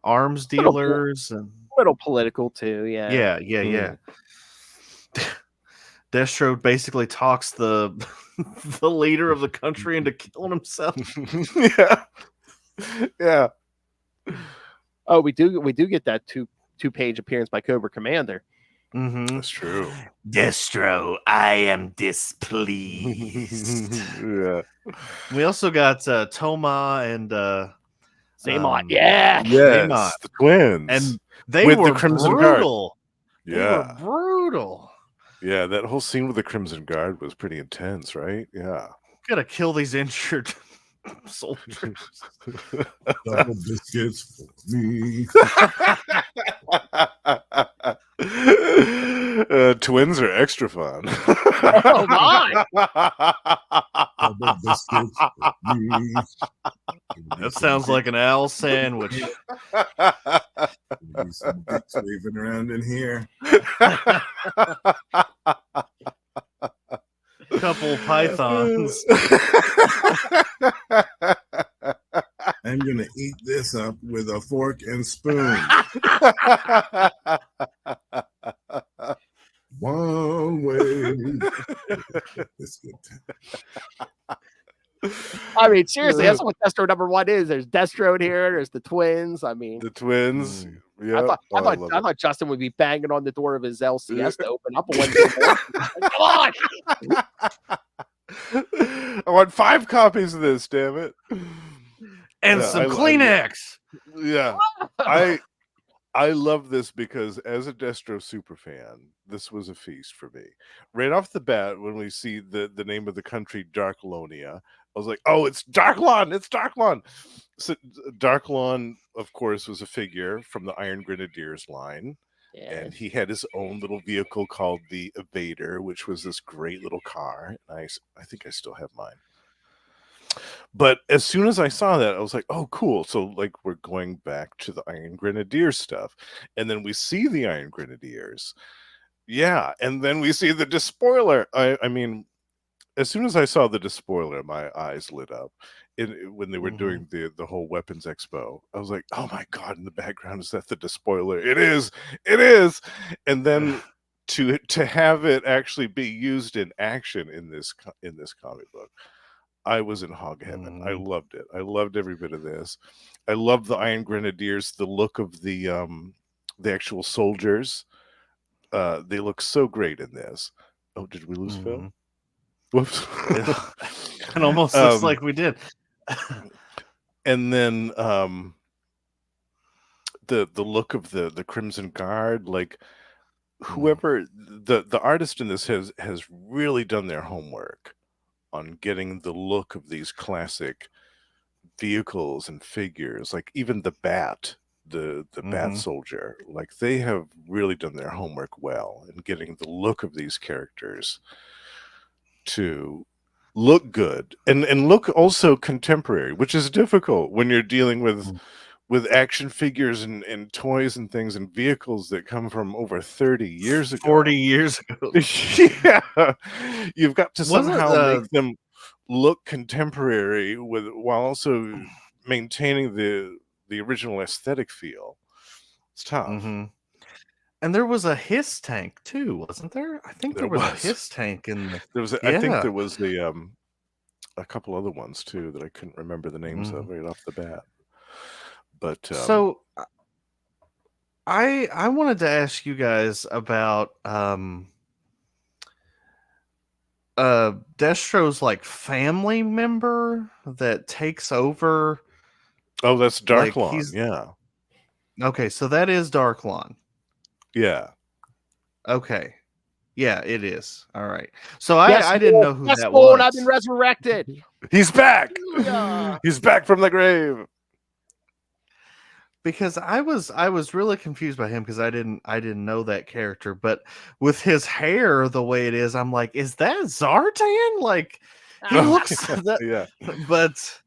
arms dealers and little political too. Yeah. Yeah. Destro basically talks the leader of the country into killing himself. Yeah. Oh, we do get that two-page appearance by Cobra Commander. That's true. Destro, I am displeased. Yeah. We also got Toma and Xamot. Yes, Xamot, the twins, and they with were the Crimson brutal. Guard. They were brutal. Yeah, that whole scene with the Crimson Guard was pretty intense, right? Yeah. Gotta kill these injured soldiers. Double biscuits for me. Twins are extra fun. Oh my! Double biscuits for me. That sounds like an owl sandwich. Some dicks waving around in here. Couple pythons. I'm gonna eat this up with a fork and spoon. One way. It's good. I mean, seriously, that's what Destro #1 is. There's Destro in here. There's the twins. I mean, the twins. Yeah, I thought Justin would be banging on the door of his LCS to open up a Wednesday morning. Come on! I want 5 copies of this. Damn it! And some Kleenex. I love this because as a Destro superfan, this was a feast for me. Right off the bat, when we see the name of the country, Darklonia, I was like, oh, it's Darklon! It's Darklon! So Darklon, of course, was a figure from the Iron Grenadiers line. Yeah. And he had his own little vehicle called the Evader, which was this great little car. I think I still have mine. But as soon as I saw that, I was like, oh, cool. So, like, we're going back to the Iron Grenadiers stuff. And then we see the Iron Grenadiers. Yeah. And then we see the Despoiler. I mean, as soon as I saw the Despoiler, my eyes lit up. When they were doing the whole weapons expo, I was like, oh, my God, in the background, is that the Despoiler? It is. It is. And then to have it actually be used in action in this comic book, I was in hog heaven. I loved it. I loved every bit of this. I loved the Iron Grenadiers, the look of the actual soldiers. They look so great in this. Oh, did we lose Phil? Whoops. It almost looks like we did. And then the look of the Crimson Guard, like whoever the artist in this has really done their homework on getting the look of these classic vehicles and figures, like even the Bat, the Bat Soldier. Like they have really done their homework well in getting the look of these characters to look good and look also contemporary, which is difficult when you're dealing with action figures and toys and things and vehicles that come from over 30 years ago. 40 years ago. Yeah. You've got to somehow make them look contemporary while also maintaining the the original aesthetic feel. It's tough. Mm-hmm. And there was a hiss tank too, wasn't there? I think there was a hiss tank in the. There was. I think there was a couple other ones too that I couldn't remember the names of right off the bat. But so I wanted to ask you guys about Destro's like family member that takes over. Oh, that's Darklon. Like yeah. Okay, so that is Darklon. Yeah. Okay. Yeah, it is. All right. So I didn't know who that was. was. I've been resurrected. He's back. He's back from the grave. Because I was really confused by him because I didn't know that character, but with his hair the way it is, I'm like, is that Zartan? Like he looks yeah. But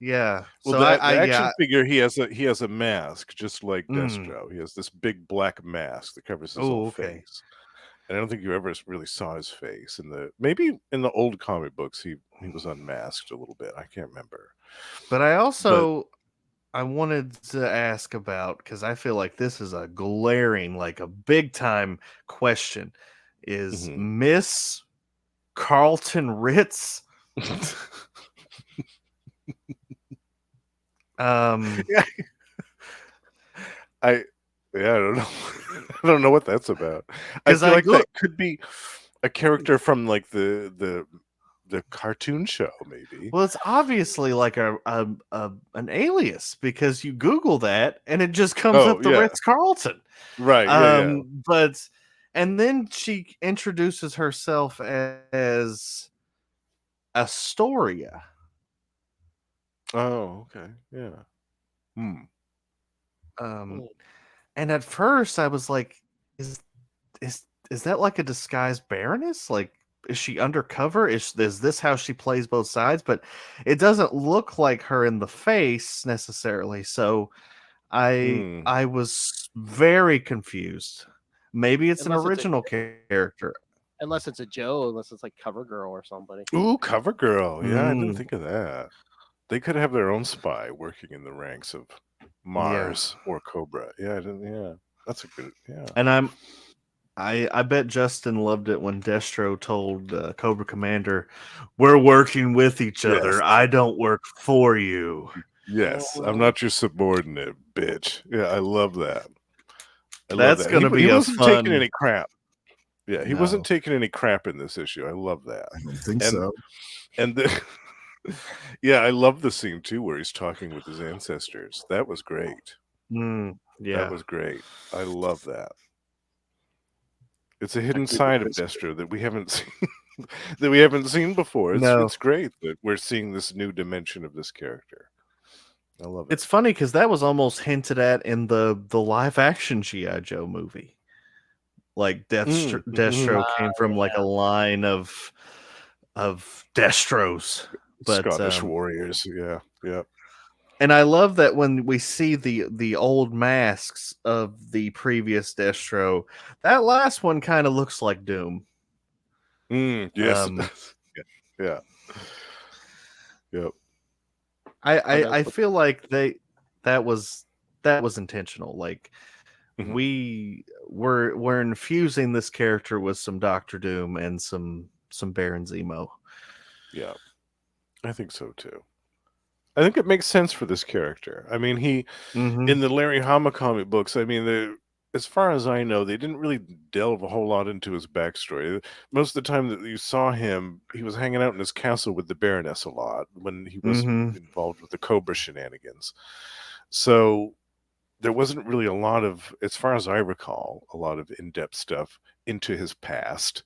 yeah. Well, so the action figure he has a mask just like Destro. He has this big black mask that covers his whole face. And I don't think you ever really saw his face maybe in the old comic books he was unmasked a little bit. I can't remember. But I wanted to ask about, because I feel like this is a glaring, like a big time question, is Miss Carlton Ritz I don't know. I don't know what that's about. I feel like that could be a character from like the cartoon show, maybe. Well, it's obviously like an alias because you Google that and it just comes up the Ritz Carlton. Right. But and then she introduces herself as Astoria. Oh, okay. Yeah. And at first I was like, is that like a disguised Baroness? Like, is she undercover? Is this how she plays both sides? But it doesn't look like her in the face necessarily. So I was very confused. Maybe it's an original character. Unless it's a Joe, unless it's like CoverGirl or somebody. Ooh, CoverGirl. Yeah, I didn't think of that. They could have their own spy working in the ranks of Mars or Cobra. Yeah, that's a good. Yeah, and I bet Justin loved it when Destro told Cobra Commander, "We're working with each other. I don't work for you." Yes, I'm not your subordinate, bitch. Yeah, I love that. That's going to be he a wasn't fun. Taking any crap. Yeah, he wasn't taking any crap in this issue. I love that. I don't think so. And yeah, I love the scene too where he's talking with his ancestors. That was great. That was great. I love that. It's a hidden side of Destro that we haven't seen before. It's great that we're seeing this new dimension of this character. I love it. It's funny because that was almost hinted at in the live action G.I. Joe movie. Like Destro came from like a line of Destros. But, Scottish warriors, yeah. And I love that when we see the old masks of the previous Destro, that last one kind of looks like Doom. Yes. Yeah. Yep. I feel like that was intentional. Like we're infusing this character with some Doctor Doom and some Baron Zemo. Yeah. I think so too. I think it makes sense for this character. I mean, in the Larry Hama comic books, I mean, as far as I know, they didn't really delve a whole lot into his backstory. Most of the time that you saw him, he was hanging out in his castle with the Baroness a lot when he was involved with the Cobra shenanigans. So there wasn't really a lot of, as far as I recall, a lot of in-depth stuff into his past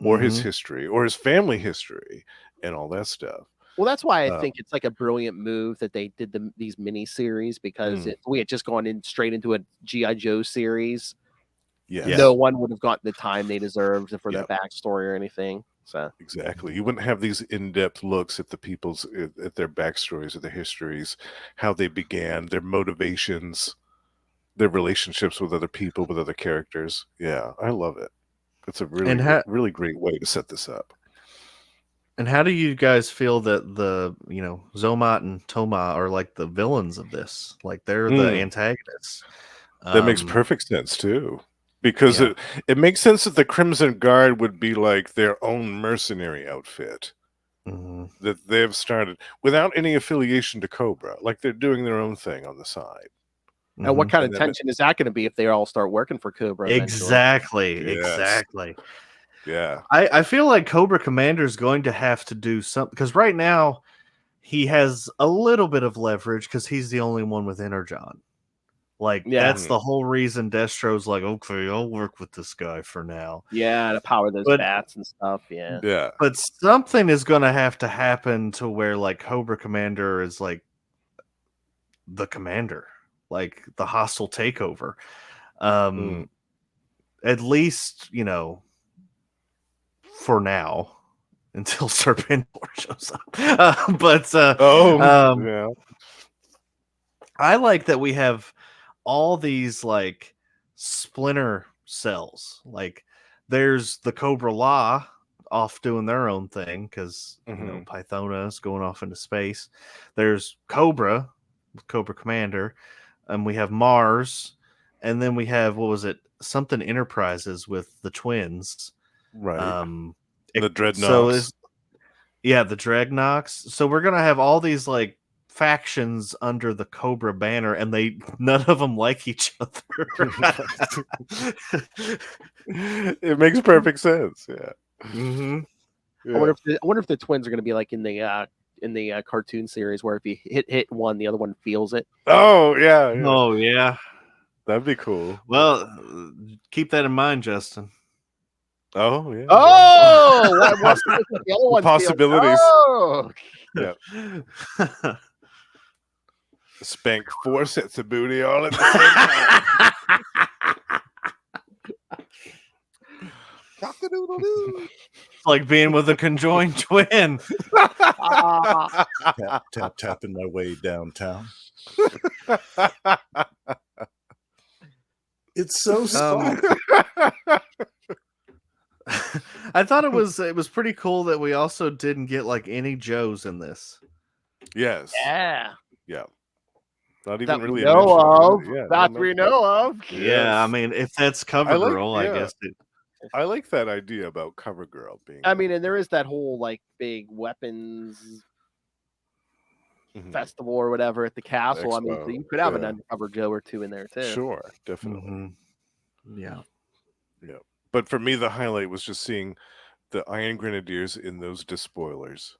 or his history or his family history and all that stuff. Well, that's why I think it's like a brilliant move that they did these mini series because we had just gone straight into a G.I. Joe series. Yes. No one would have gotten the time they deserved for their backstory or anything. So exactly, you wouldn't have these in-depth looks at at their backstories, or their histories, how they began, their motivations, their relationships with other people, with other characters. Yeah, I love it. It's a really really great way to set this up. And how do you guys feel that the Xamot and Toma are like the villains of this? Like they're the antagonists. That makes perfect sense too, because it makes sense that the Crimson Guard would be like their own mercenary outfit that they've started without any affiliation to Cobra. Like they're doing their own thing on the side. And what kind of tension is that going to be if they all start working for Cobra? Exactly. Exactly. Yeah. I feel like Cobra Commander is going to have to do something, because right now he has a little bit of leverage because he's the only one with Energon. Like that's the whole reason Destro's like, okay, I'll work with this guy for now. Yeah, to power those bats and stuff. Yeah. Yeah. But something is going to have to happen to where like Cobra Commander is like the commander, like the hostile takeover. At least, for now, until Serpentor shows up. I like that we have all these like splinter cells. Like there's the Cobra Law off doing their own thing because Pythona is going off into space. There's Cobra with Cobra Commander, and we have Mars, and then we have something Enterprises with the twins. Right. The Dreadnoughts. The Dreadnoughts. So we're gonna have all these like factions under the Cobra banner, and none of them like each other. It makes perfect sense. Yeah. I wonder if the twins are going to be like in the cartoon series where if you hit one, the other one feels it. Oh yeah. Oh yeah. That'd be cool. Well, keep that in mind, Justin. Oh yeah. Oh, what's the other one? Possibilities. Oh. Yeah. Spank 4 sets of booty all at the same time. It's like being with a conjoined twin. Tapping my way downtown. It's so smart. I thought it was pretty cool that we also didn't get like any Joes in this. Yes. Yeah. Yeah. Not even That really we know of. Yeah, that we know of. Yeah, I mean, if that's CoverGirl, I guess. I like that idea about CoverGirl being. I mean, and there is that whole like big weapons festival or whatever at the castle. Expo, I mean, so you could have an undercover Joe or two in there too. Sure, definitely. Yeah. But for me, the highlight was just seeing the Iron Grenadiers in those despoilers,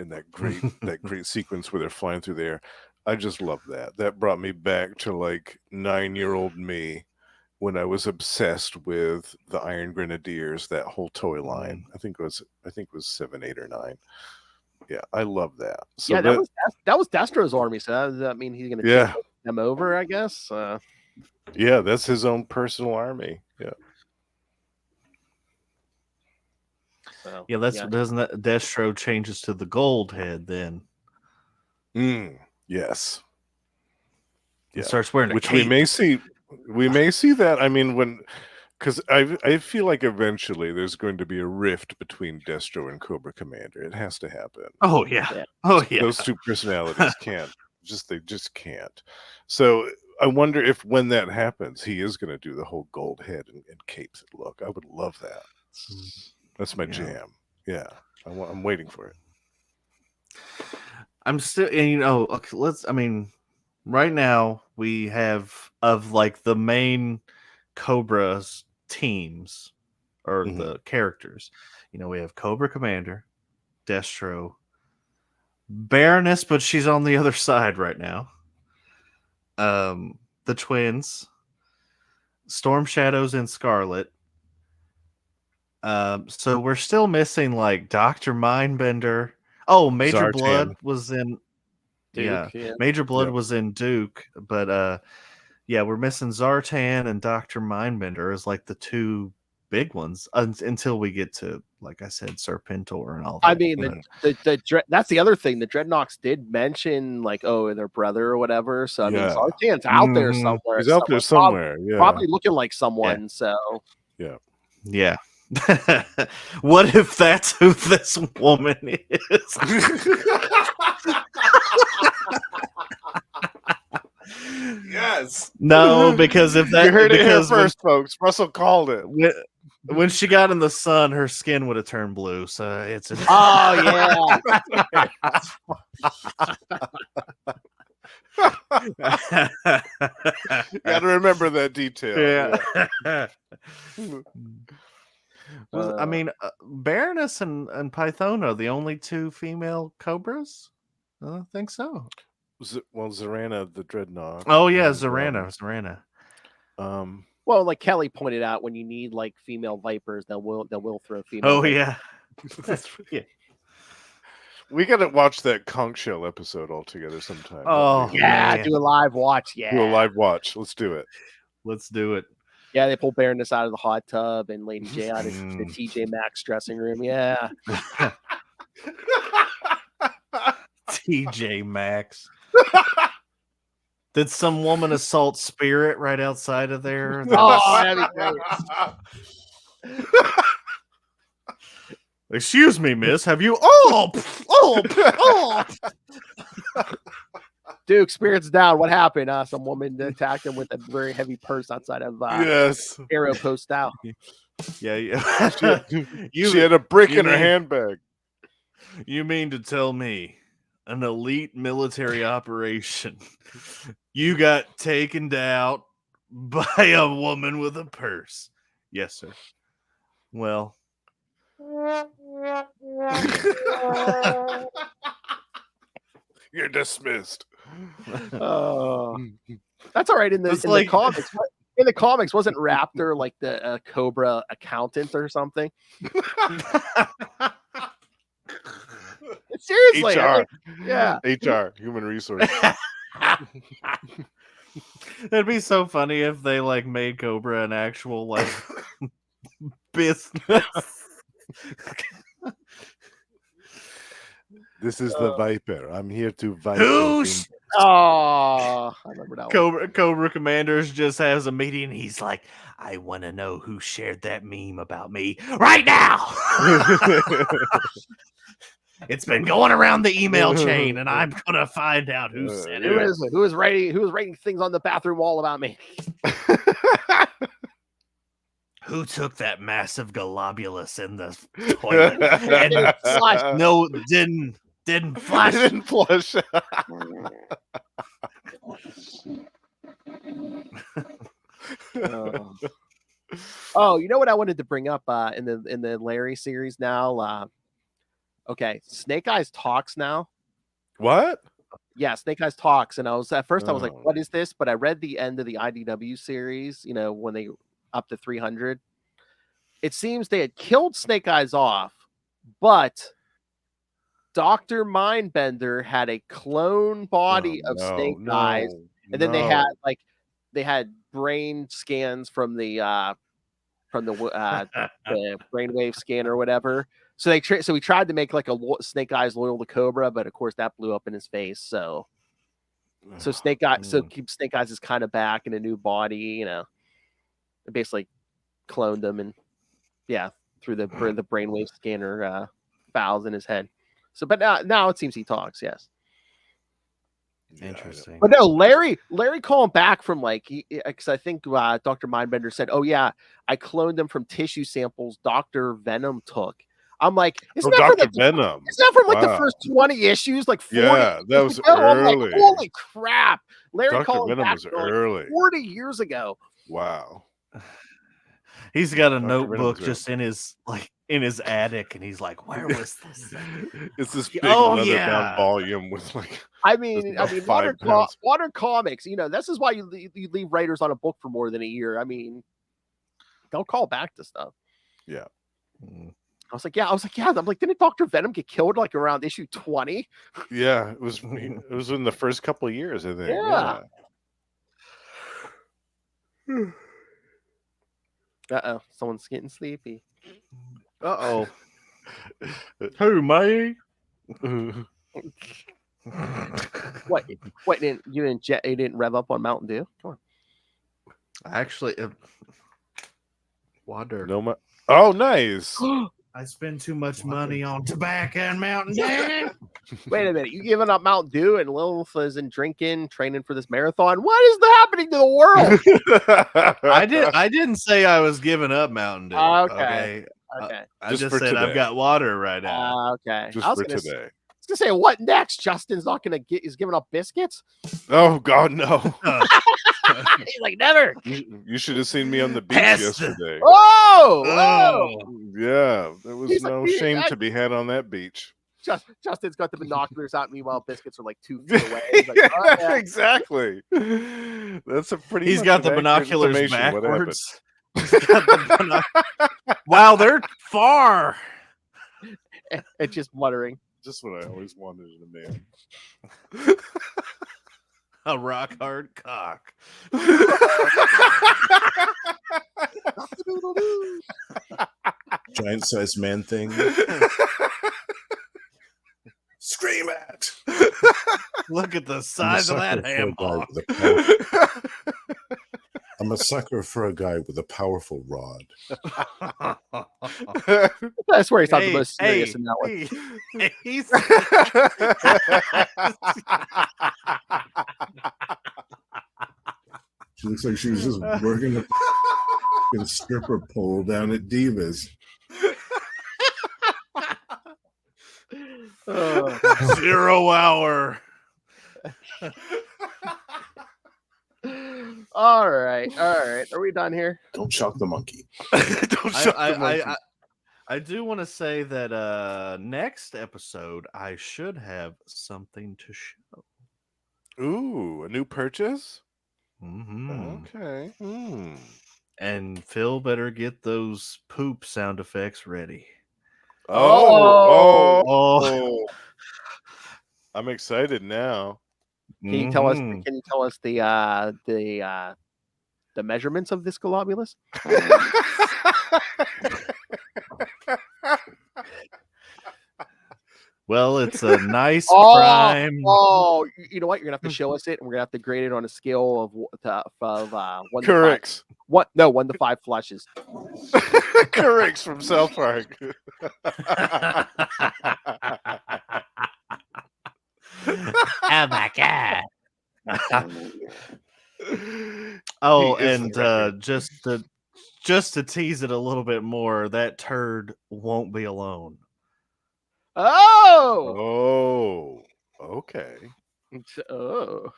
in that great sequence where they're flying through the air. I just love that. That brought me back to like 9-year-old me when I was obsessed with the Iron Grenadiers, that whole toy line. I think it was 7, 8, or 9. Yeah, I love that. So yeah, that was Destro's army. So does that mean he's going to take them over? I guess. Yeah, that's his own personal army. Yeah. So, doesn't that Destro changes to the gold head then? Yes. Yeah. Starts wearing which we may see that. I mean, because I feel like eventually there's going to be a rift between Destro and Cobra Commander. It has to happen. Oh yeah. Oh yeah. Those two personalities they just can't. So I wonder if when that happens, he is going to do the whole gold head and capes look. I would love that. That's my jam. Yeah, I'm waiting for it. I'm still, and right now we have of like the main Cobra's teams or the characters. We have Cobra Commander, Destro, Baroness, but she's on the other side right now. The twins, Storm Shadows, and Scarlett. So we're still missing like Dr. Mindbender. Oh, Major Zartan. Blood was in Duke, Major Blood was in Duke, but we're missing Zartan and Dr. Mindbender as like the two big ones until we get to, like I said, Serpentor and all that. I mean, that's the other thing. The Dreadnoughts did mention like, their brother or whatever. So I mean, Zartan's out there somewhere. He's out there somewhere. Probably looking like someone. So yeah. What if that's who this woman is? Yes. No, because if that You heard it here because first, folks. Russell called it. when she got in the sun, her skin would have turned blue. So it's Oh yeah. Got to remember that detail. Yeah. I mean, Baroness and Python are the only two female cobras. I think so. Well, Zarana the Dreadnought. Oh yeah, Zarana. Well, like Kelly pointed out, when you need like female vipers, they'll throw female. Oh vipers. yeah. Yeah. We got to watch that conch shell episode all together sometime. Oh Yeah, man. do a live watch. Yeah, Do a live watch. Let's do it. Let's do it. Yeah, they pull Baroness out of the hot tub and Lady J out of the TJ Maxx dressing room. Yeah. TJ Maxx. Did some woman assault Spirit right outside of there? Oh, that'd be great. Excuse me, miss. Have you? Duke, Spirit's down. What happened? Some woman attacked him with a very heavy purse outside of Yes. Arrow Post out. Yeah. She had a brick in her handbag. You mean to tell me an elite military operation you got taken down by a woman with a purse? Yes, sir. Well, You're dismissed. Oh, that's all right. In It's the like- comics, in the comics, wasn't Raptor like the Cobra accountant or something? Seriously, HR. yeah. HR, human resources. it'd be so funny if they like made Cobra an actual like business. This is the Viper. I'm here to Viper. Who's Oh, I remember that one. Cobra Commanders just has a meeting. And he's like, I want to know who shared that meme about me right now. It's been going around the email chain, and I'm gonna find out who said Who it. is it? Who is writing things on the bathroom wall about me? Who took that massive globulus in the toilet and flushed? No, didn't flush. Didn't flush. Oh, you know what I wanted to bring up in the Larry series now? Okay, Snake Eyes talks now. What? Yeah, Snake Eyes talks, and I was at first I was like, Oh. "What is this?" But I read the end of the IDW series. You know, when they up to 300, it seems they had killed Snake Eyes off, but Dr. Mindbender had a clone body of Snake Eyes, and then they had brain scans from the brainwave scan or whatever. So we tried to make like a Snake Eyes loyal to Cobra, but of course that blew up in his face. So Snake Eyes, keep Snake Eyes is kind of back in a new body. You know, they basically cloned him and through the brainwave scanner valves in his head. So, but now it seems he talks. Yes. Interesting. But no, Larry calling back from because I think Dr. Mindbender said, "Oh yeah, I cloned them from tissue samples Dr. Venom took." I'm like, isn't that Dr. from Venom. Isn't that from the Wow. first 20 issues? Like 40 Yeah, that was years ago? I'm like, early. holy crap! Larry Dr. called Venom back was from, like, early. 40 years ago. Wow. He's got a Dr. notebook Venom's just in his attic, and he's like, "Where was this?" It's this big Oh, leather yeah. bound volume with like I mean, about 5 modern pounds. comics. You know, this is why you leave writers on a book for more than a year. I mean, don't call back to stuff. Yeah. I was like, yeah. I'm like, didn't Dr. Venom get killed like around issue 20? Yeah, it was in the first couple of years, I think. Yeah. Uh-oh, someone's getting sleepy. Uh-oh. Who, me? What? You didn't rev up on Mountain Dew? Come on. Actually, water. No, Oh, nice. I spend too much money on tobacco and Mountain Dew. Wait a minute, you giving up Mountain Dew and Lilith isn't drinking, training for this marathon? What is happening to the world? I didn't say I was giving up Mountain Dew. Okay. I Just just for said today. I've got water right now. Okay. Just I was for gonna today. say, what next? Justin's not gonna get. He's giving up biscuits. Oh God, no! He's like, never. You should have seen me on the beach Pest. yesterday. Oh, Yeah, there was He's no like, shame to be had on that beach. Justin's got the binoculars out. Meanwhile, biscuits are like 2 feet away. He's like, oh, yeah. Exactly. That's a pretty. He's much got the an accurate binoculars summation. What happened? backwards. He's got the wow, they're far. And just muttering. Just what I always wanted in a man. A rock hard cock. Giant sized man thing. Scream at. Look at the size of that ham hock. I'm a sucker for a guy with a powerful rod. I swear he's not the most serious in that one. He's She looks like she was just working a stripper pole down at Divas. 0 hour. All right. Are we done here? Don't shock the monkey. I do want to say that next episode I should have something to show. Ooh, a new purchase? Mm-hmm. Okay. And Phil better get those poop sound effects ready. Oh. I'm excited now. Can you tell us? Can you tell us the measurements of this globulus? Well, it's a nice prime. Oh, you know what? You're gonna have to show us it, and we're gonna have to grade it on a scale of 1 to 5. What? No, 1 to 5 flushes. Correct from South Park. Oh my god. Oh, He is and the record. just to tease it a little bit more, that turd won't be alone. Oh. Okay. Oh.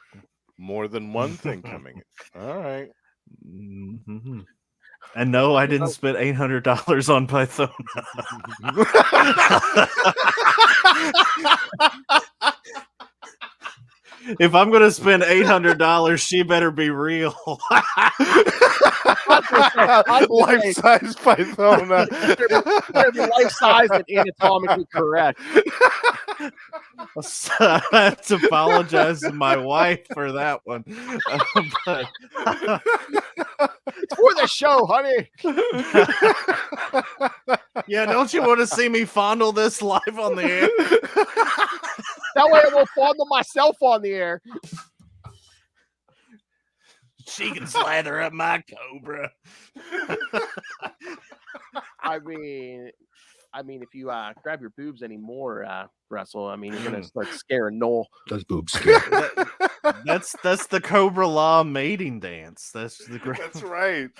More than one thing coming. All right. Mm-hmm. And no, I didn't spend $800 on Python. If I'm going to spend $800, she better be real. Life-size Python. Better be life-size and anatomically correct. So I have to apologize to my wife for that one. But It's for the show, honey. yeah, don't you want to see me fondle this live on the air? That way I won't fondle myself on the air. She can slather up my cobra. I mean, if you grab your boobs anymore, Russell, I mean, you're gonna start scaring Noel. Those boobs scare. That's the Cobra Law mating dance. That's the great. That's right.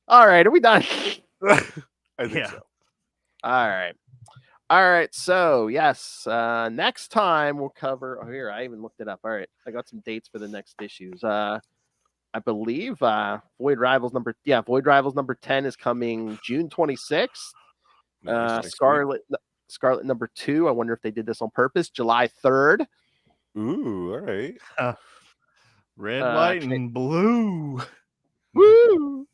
All right, are we done? I think Yeah. so. All right. So yes, next time we'll cover. Oh, here I even looked it up. All right, I got some dates for the next issues. I believe Void Rivals number 10 is coming June 26th. Nice. Scarlett number 2. I wonder if they did this on purpose. July 3rd. Ooh, all right. Red, white, and blue. Woo!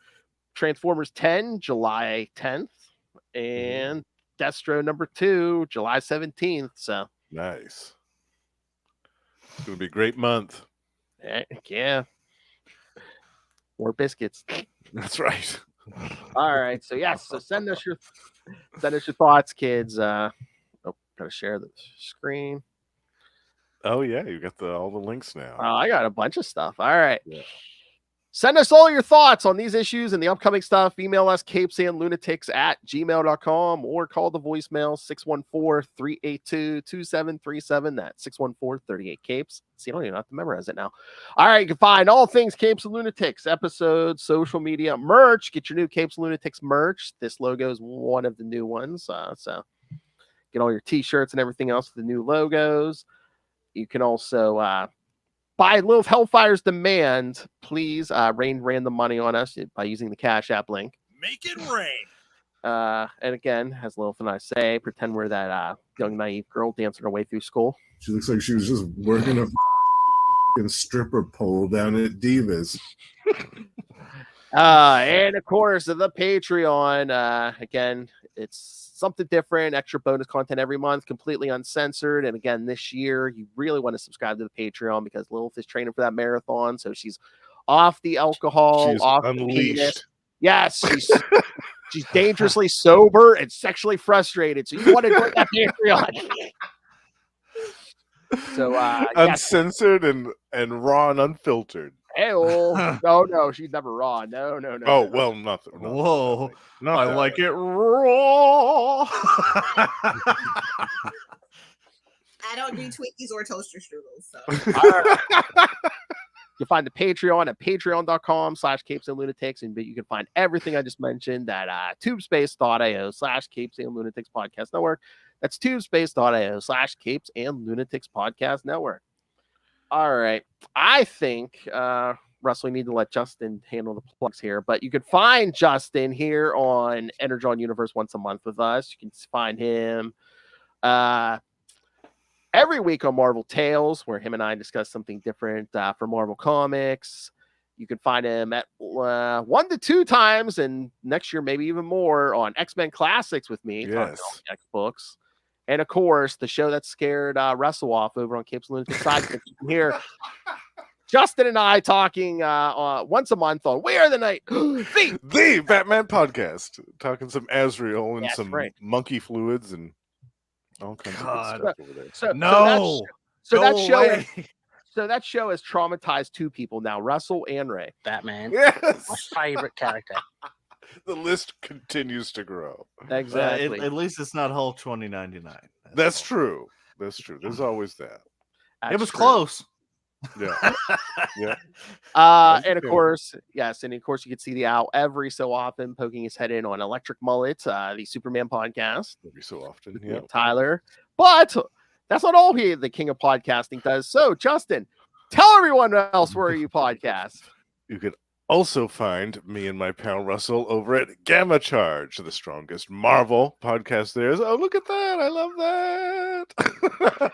Transformers 10, July 10th, and Destro number 2, July 17th. So Nice. It's gonna be a great month. yeah, more biscuits. That's right. All right, so yes, so send us your thoughts, kids. Gotta share the screen. Oh yeah, you got all the links now. I got a bunch of stuff. All right. Yeah. Send us all your thoughts on these issues and the upcoming stuff. Email us CapesandLunatics@gmail.com or call the voicemail 614-382-2737. That's 614-38-CAPES. See, you don't even have to memorize it now. All right, you can find all things Capes and Lunatics, episodes, social media, merch. Get your new Capes and Lunatics merch. This logo is one of the new ones. So get all your t-shirts and everything else with the new logos. You can also by Little Hellfire's demand, please rain random money on us by using the Cash App link. Make it rain. And again, as Lilith and I say, pretend we're that young, naive girl dancing her way through school. She looks like she was just working a stripper pole down at Divas. And of course, the Patreon. Again, it's something different, extra bonus content every month, completely uncensored. And again, this year, you really want to subscribe to the Patreon because Lilith is training for that marathon. So she's off the alcohol, She's off unleashed. the penis. Yes, she's dangerously sober and sexually frustrated. So you want to join that Patreon. So uncensored and raw and unfiltered. oh no, she's never raw. No. Oh well, nothing. Whoa. Not I that like way. it raw. I don't do Twinkies or toaster strudels. So. All right. You'll find the Patreon at patreon.com/CapesandLunatics. And you can find everything I just mentioned at tubespace.io/CapesandLunatics Podcast Network. That's tubespace.io/Capes and Lunatics Podcast Network. All right. I think, Russell, we need to let Justin handle the plugs here, but you can find Justin here on Energon Universe once a month with us. You can find him every week on Marvel Tales, where him and I discuss something different for Marvel Comics. You can find him at 1 to 2 times, and next year maybe even more, on X-Men Classics with me. Yes. Talking about X books. And of course, the show that scared Russell off over on Capes and Lunatics Sidekicks. You can hear Justin and I talking once a month on We Are the Night, The Batman Podcast, talking some Azrael and That's some right. monkey fluids and all kinds God. of good stuff over there. So that Go show away. So that show has traumatized 2 people now, Russell and Ray. Batman. Yes, My favorite character. the list continues to grow. Exactly. At least it's not Hulk 2099. That's all. true. That's true. There's always that. It was That's true. close. Yeah. Yeah. And of course, yes, and of course you can see the owl every so often poking his head in on Electric Mullet, the Superman podcast. Every so often. Yeah. Tyler. But that's not all the king of podcasting does. So, Justin, tell everyone else where you podcast. You could also find me and my pal Russell over at Gamma Charge, the strongest Marvel podcast there is. Oh, look at that. I love that.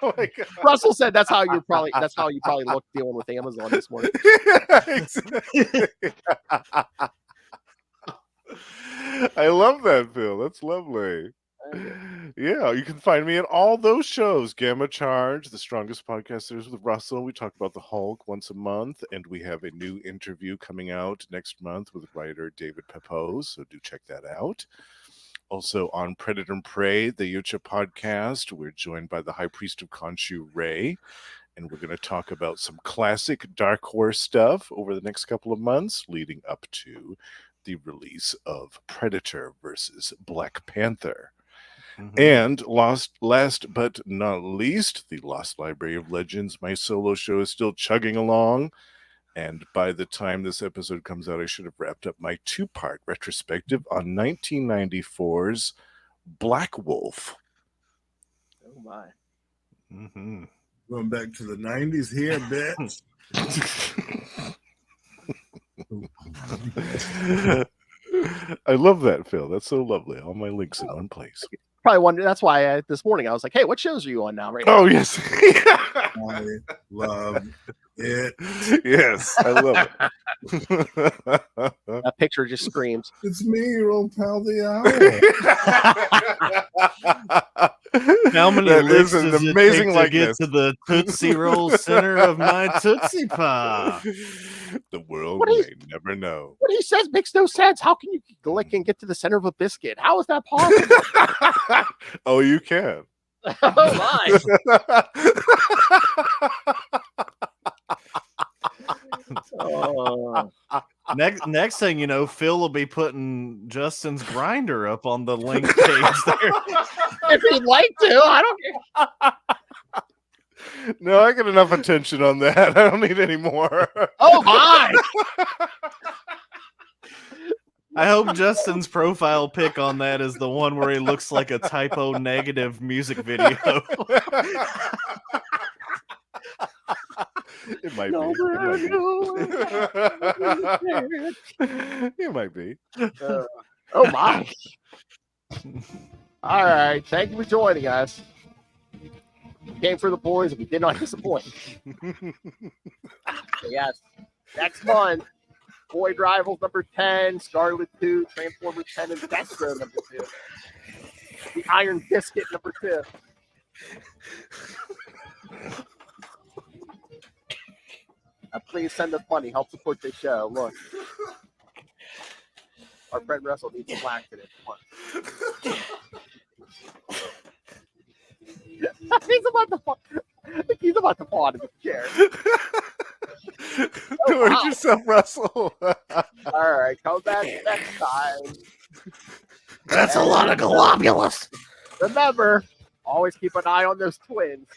Oh my God. Russell said that's how you probably look dealing with Amazon this morning. Yeah, exactly. I love that, Phil. That's lovely. Yeah, you can find me at all those shows. Gamma Charge, the strongest podcast there is with Russell. We talk about the Hulk once a month, and we have a new interview coming out next month with writer David Pepose, so do check that out. Also on Predator and Prey, the Yucha podcast, we're joined by the High Priest of Khonshu, Ray, and we're going to talk about some classic Dark Horse stuff over the next couple of months, leading up to the release of Predator versus Black Panther. And last but not least, the Lost Library of Legends, my solo show, is still chugging along. And by the time this episode comes out, I should have wrapped up my 2-part retrospective on 1994's Black Wolf. Oh my. Mm-hmm. Going back to the 90s here, bitch. I love that, Phil. That's so lovely. All my links in one place. Probably wonder. That's why this morning I was like, "Hey, what shows are you on now?" Right? Oh yes, I love it. Yes, I love it. That picture just screams. It's me, your old pal, the owl. How many That licks is an does it amazing take to get likeness. to the Tootsie Roll center of my Tootsie Pop? The world What is- may never know. What he says makes no sense. How can you lick and get to the center of a biscuit? How is that possible? Oh, you can. Oh my! Oh. Next thing you know, Phil will be putting Justin's grinder up on the link page there. If he'd like to, I don't care. No, I get enough attention on that. I don't need any more. Oh my! I hope Justin's profile pic on that is the one where he looks like a typo negative music video. It might No, be. It might be. Oh my! All right, thank you for joining us. We came for the boys, and we did not disappoint. Yes, next month, Void Rivals number 10, Scarlett 2, Transformers 10, and Destro number 2. The Iron Biscuit number 2. Please send us money. Help support this show. Look. Our friend Russell needs some black today. Come on. He's about to fall out of his chair. Don't hurt yourself, Russell. All right, come back next time. That's a lot of globulus. Remember, always keep an eye on those twins.